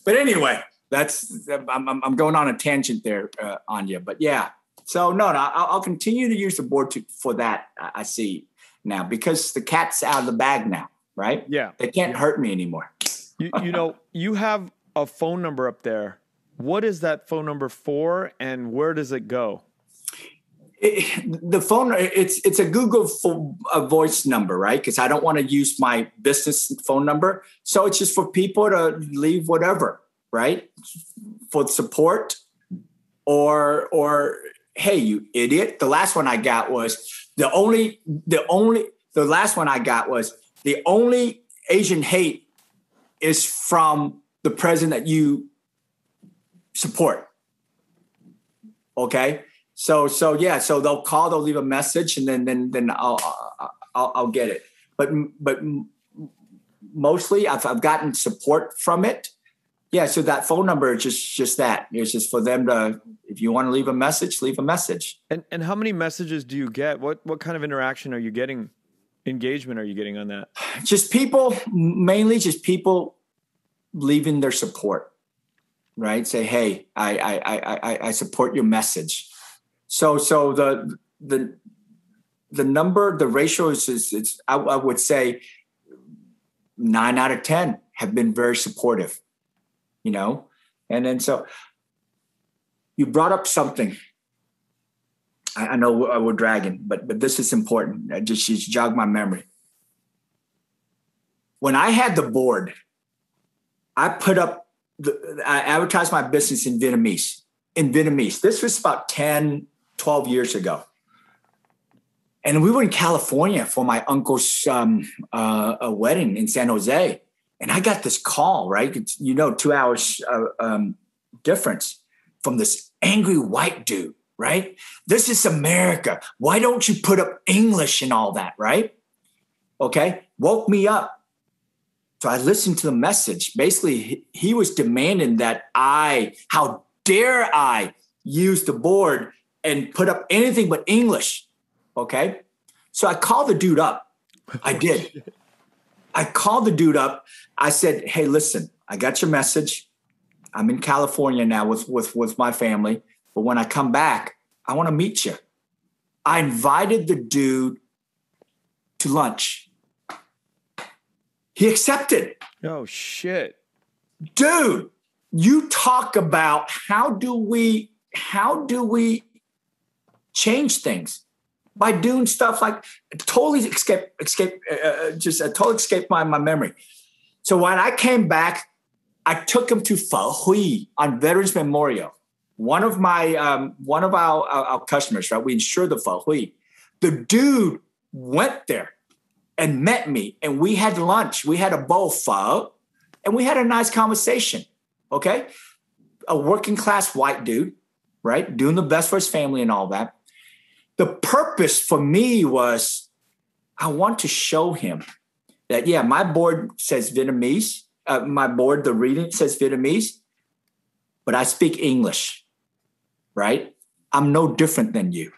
But anyway, I'm going on a tangent there, Anya. But yeah, so no, I'll continue to use the board for that. I see now, because the cat's out of the bag now, right? Yeah, they can't hurt me anymore. You know, you have a phone number up there. What is that phone number for, and where does it go? The phone, it's a Google voice number, right? Because I don't want to use my business phone number. So it's just for people to leave whatever, right? For support or hey, you idiot. The last one I got was the only Asian hate is from the president that you support. Okay. So yeah, so they'll call, they'll leave a message, and then I'll get it. But mostly I've gotten support from it. Yeah, so that phone number is just that. It's just for them to, if you want to leave a message, leave a message. And how many messages do you get? What kind of interaction are you getting? Engagement are you getting on that? Just people, mainly just people leaving their support, right? Say, hey, I support your message. So the number, the ratio is I would say 9 out of 10 have been very supportive, you know? And then so you brought up something. I know we're dragging, but this is important. I just jog my memory. When I had the board, I put up, I advertised my business in Vietnamese. This was about 10, 12 years ago. And we were in California for my uncle's a wedding in San Jose. And I got this call, right? It's, 2 hours difference from this angry white dude, right? This is America. Why don't you put up English and all that, right? Okay. Woke me up. So I listened to the message. Basically, he was demanding that how dare I use the board and put up anything but English. Okay. So I called the dude up. I did. I called the dude up. I said, hey, listen, I got your message. I'm in California now with my family. But when I come back, I want to meet you. I invited the dude to lunch. He accepted. Oh, shit. Dude, you talk about how do we change things by doing stuff like totally escape my memory. So when I came back, I took him to Pho Huy on Veterans Memorial. One of our customers, right? We insure the Pho Huy. The dude went there and met me, and we had lunch. We had a bowl of pho, and we had a nice conversation. Okay, a working class white dude, right, doing the best for his family and all that. The purpose for me was I want to show him that, yeah, my board says Vietnamese. My board, the reading says Vietnamese, but I speak English, right? I'm no different than you.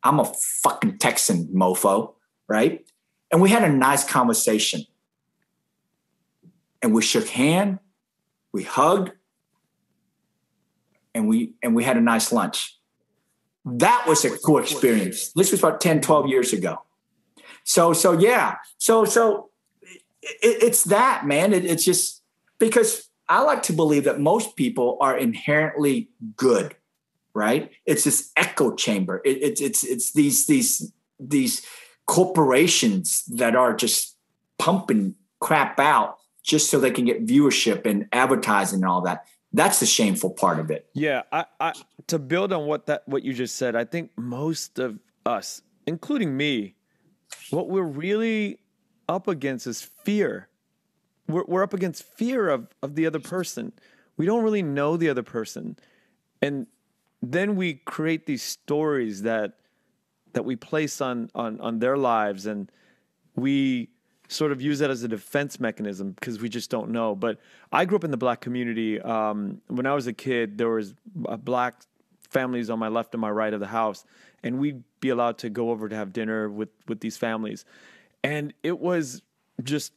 I'm a fucking Texan mofo, right? And we had a nice conversation. And we shook hands, we hugged, and we had a nice lunch. That was a cool experience. This was about 10, 12 years ago. So it's that, man. It's just because I like to believe that most people are inherently good, right? It's this echo chamber. It's these corporations that are just pumping crap out just so they can get viewership and advertising and all that. That's the shameful part of it. Yeah, I to build on what you just said, I think most of us, including me, what we're really up against is fear. We're up against fear of the other person. We don't really know the other person. And then we create these stories that we place on their lives, and we sort of use that as a defense mechanism because we just don't know. But I grew up in the Black community. When I was a kid, there was Black families on my left and my right of the house, and we'd be allowed to go over to have dinner with these families. And it was just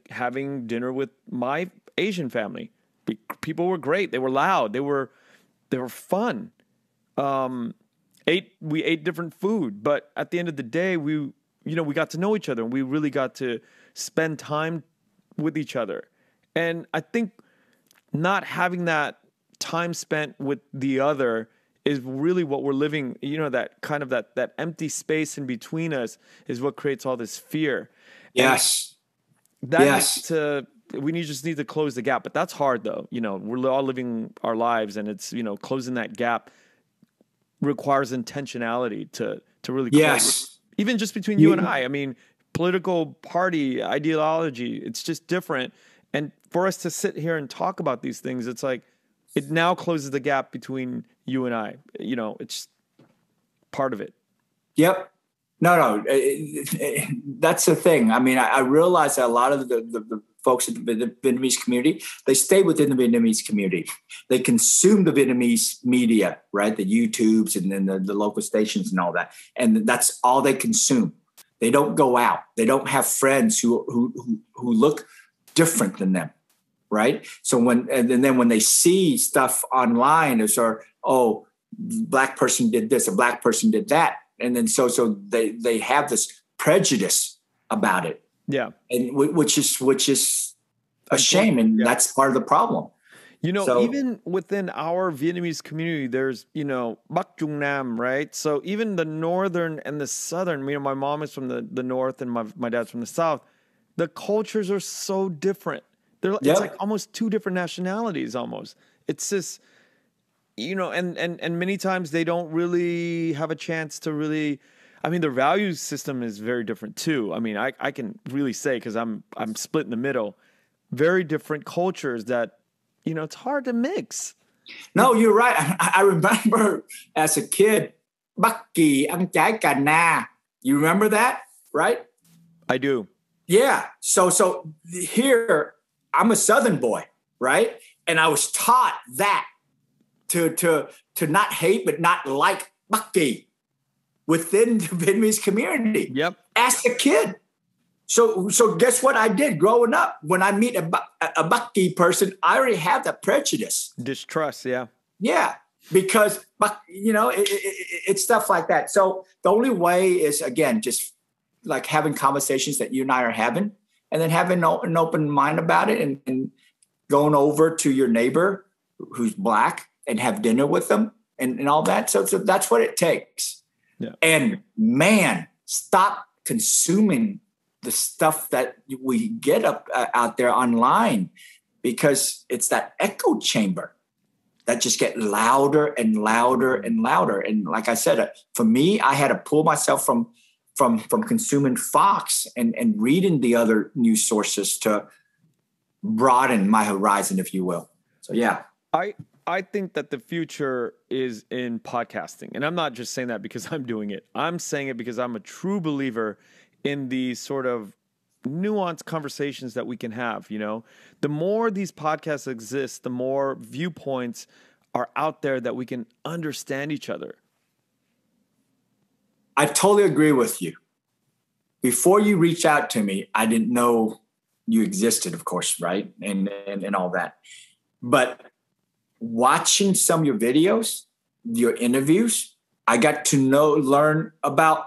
having dinner with my Asian family. People were great. They were loud. They were fun. We ate different food, but at the end of the day, we got to know each other, and we really got to spend time with each other. And I think not having that time spent with the other is really what we're living, that kind of that empty space in between us is what creates all this fear. Yes. We just need to close the gap, but that's hard though. We're all living our lives, and it's, closing that gap requires intentionality to really close. Yes. Even just between you and I mean, political party ideology, it's just different. And for us to sit here and talk about these things, it's like, it now closes the gap between you and I. It's part of it. Yep. No. That's the thing. I mean, I realize that a lot of the folks in the Vietnamese community, they stay within the Vietnamese community. They consume the Vietnamese media, right? The YouTubes and then the local stations and all that. And that's all they consume. They don't go out. They don't have friends who look different than them, right? So when they see stuff online, it's Black person did this, a Black person did that. And then so they have this prejudice about it. Yeah. And which is a shame. And that's part of the problem. Even within our Vietnamese community, there's, Bắc Trung Nam, right? So even the northern and the southern, my mom is from the north and my dad's from the south. The cultures are so different. It's like almost two different nationalities almost. It's just, and many times they don't really have a chance to really, their value system is very different too. I can really say, because I'm split in the middle, very different cultures that, it's hard to mix. No, you're right. I remember as a kid, Bắc Kỳ ăn trái cà na. You remember that, right? I do. Yeah. So here, I'm a Southern boy, right? And I was taught that to not hate but not like Bắc Kỳ within the Vietnamese community. Yep. As a kid. So guess what I did growing up? When I meet a Bắc Kỳ person, I already have that prejudice. Distrust, yeah. Yeah, because it's stuff like that. So the only way is, again, just like having conversations that you and I are having, and then having an open mind about it, and going over to your neighbor who's Black and have dinner with them and all that. So that's what it takes. Yeah. And man, stop consuming the stuff that we get out there online, because it's that echo chamber that just get louder and louder and louder. And like I said, for me, I had to pull myself from consuming Fox and reading the other news sources to broaden my horizon, if you will. So, yeah. I think that the future is in podcasting. And I'm not just saying that because I'm doing it. I'm saying it because I'm a true believer in these sort of nuanced conversations that we can have. The more these podcasts exist, the more viewpoints are out there that we can understand each other. I totally agree with you. Before you reached out to me, I didn't know you existed, of course, right? And all that. But watching some of your videos, your interviews, I got to learn about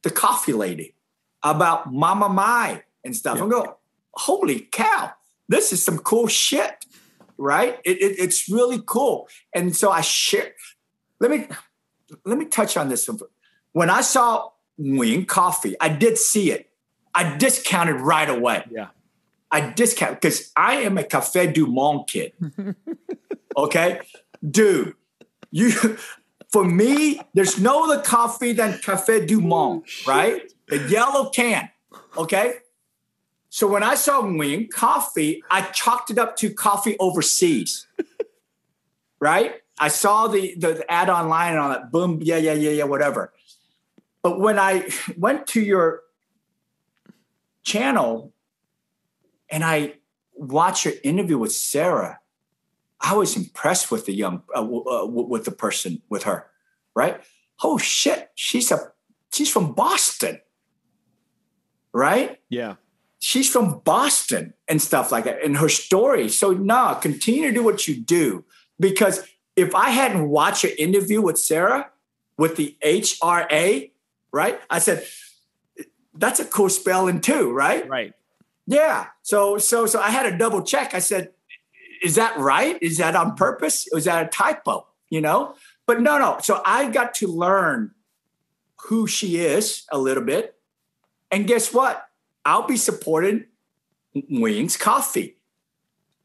the coffee lady, about Mama Mai and stuff. I'm going, holy cow, this is some cool shit, right? It's really cool. And so I share. Let me touch on this. When I saw Nguyen coffee, I did see it. I discounted right away. Yeah. I discount because I am a Café du Monde kid. Okay? Dude, for me, there's no other coffee than Café du Monde, right? The yellow can. Okay? So when I saw Nguyen coffee, I chalked it up to coffee overseas. Right? I saw the ad online and all that. Boom, yeah, whatever. But when I went to your channel and I watched your interview with Sarah, I was impressed with the with the person, with her, right? Oh shit, she's from Boston, right? Yeah. She's from Boston and stuff like that, and her story. So continue to do what you do, because if I hadn't watched your interview with Sarah, with the HRA, right? I said, that's a cool spelling too, right? Right. Yeah. So I had to double check. I said, is that right? Is that on purpose? Or is that a typo? But no. So I got to learn who she is a little bit. And guess what? I'll be supporting Nguyen's coffee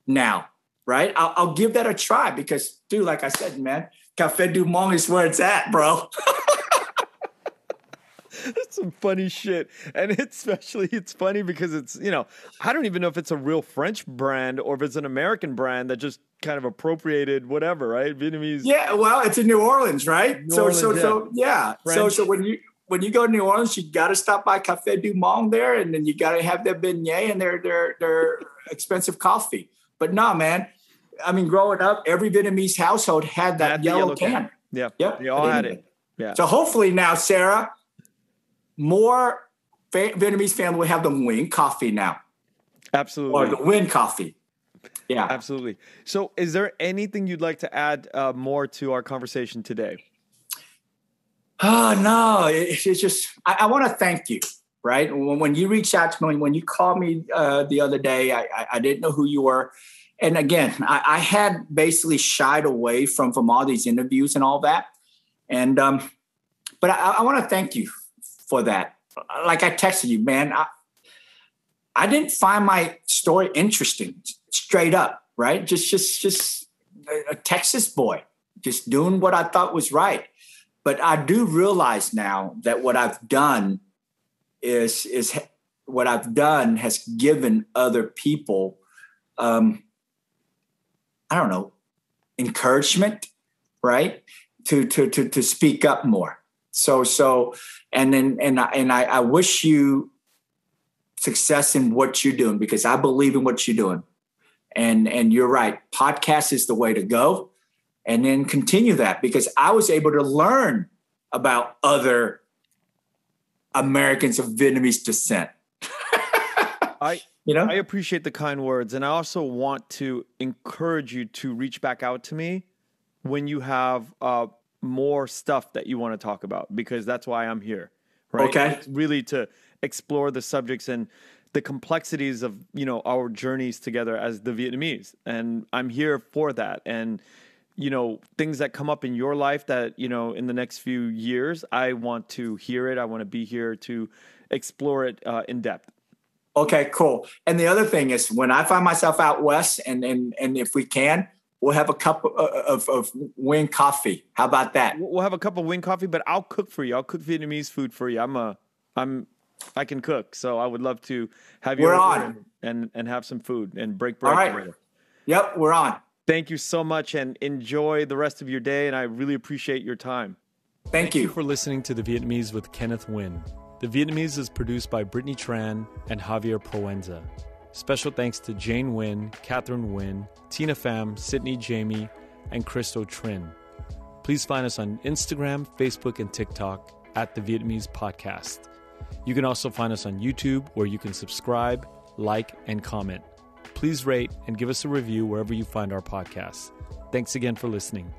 now, right? I'll give that a try because, dude, like I said, man, Café du Monde is where it's at, bro. That's some funny shit. And it's funny because it's, I don't even know if it's a real French brand or if it's an American brand that just kind of appropriated whatever, right? Vietnamese. Yeah, well, it's in New Orleans, right? So French. So when you go to New Orleans, you got to stop by Café du Monde there, and then you got to have their beignet and their expensive coffee. But no, man, I mean, growing up, every Vietnamese household had that yellow can. Yeah. Yep. They all had it. Yeah. So hopefully now, Sarah, more Vietnamese family will have the Nguyen coffee now. Absolutely. Or the Nguyen coffee. Yeah. Absolutely. So is there anything you'd like to add more to our conversation today? Oh, no. It's just, I want to thank you, right? When you reached out to me, when you called me the other day, I didn't know who you were. And again, I had basically shied away from all these interviews and all that. And, but I want to thank you for that. Like I texted you, man, I didn't find my story interesting, straight up, right? Just a Texas boy, just doing what I thought was right. But I do realize now that what I've done has given other people, encouragement, right? To speak up more. So, and I wish you success in what you're doing, because I believe in what you're doing. And you're right. Podcast is the way to go. And then continue that, because I was able to learn about other Americans of Vietnamese descent. I appreciate the kind words. And I also want to encourage you to reach back out to me when you have more stuff that you want to talk about, because that's why I'm here. Right? Okay. It's really to explore the subjects and the complexities of, our journeys together as the Vietnamese. And I'm here for that. And, things that come up in your life that, in the next few years, I want to hear it. I want to be here to explore it in depth. Okay, cool. And the other thing is, when I find myself out west, and if we can, we'll have a cup of Nguyen coffee. How about that? We'll have a cup of Nguyen coffee, but I'll cook for you. I'll cook Vietnamese food for you. I can cook, so I would love to have you We're on and have some food and break bread. All right. Together. Yep, we're on. Thank you so much, and enjoy the rest of your day. And I really appreciate your time. Thank you for listening to The Vietnamese with Kenneth Nguyen. The Vietnamese is produced by Brittany Tran and Javier Proenza. Special thanks to Jane Nguyen, Catherine Nguyen, Tina Pham, Sydney Jamie, and Christo Trin. Please find us on Instagram, Facebook, and TikTok at The Vietnamese Podcast. You can also find us on YouTube, where you can subscribe, like, and comment. Please rate and give us a review wherever you find our podcasts. Thanks again for listening.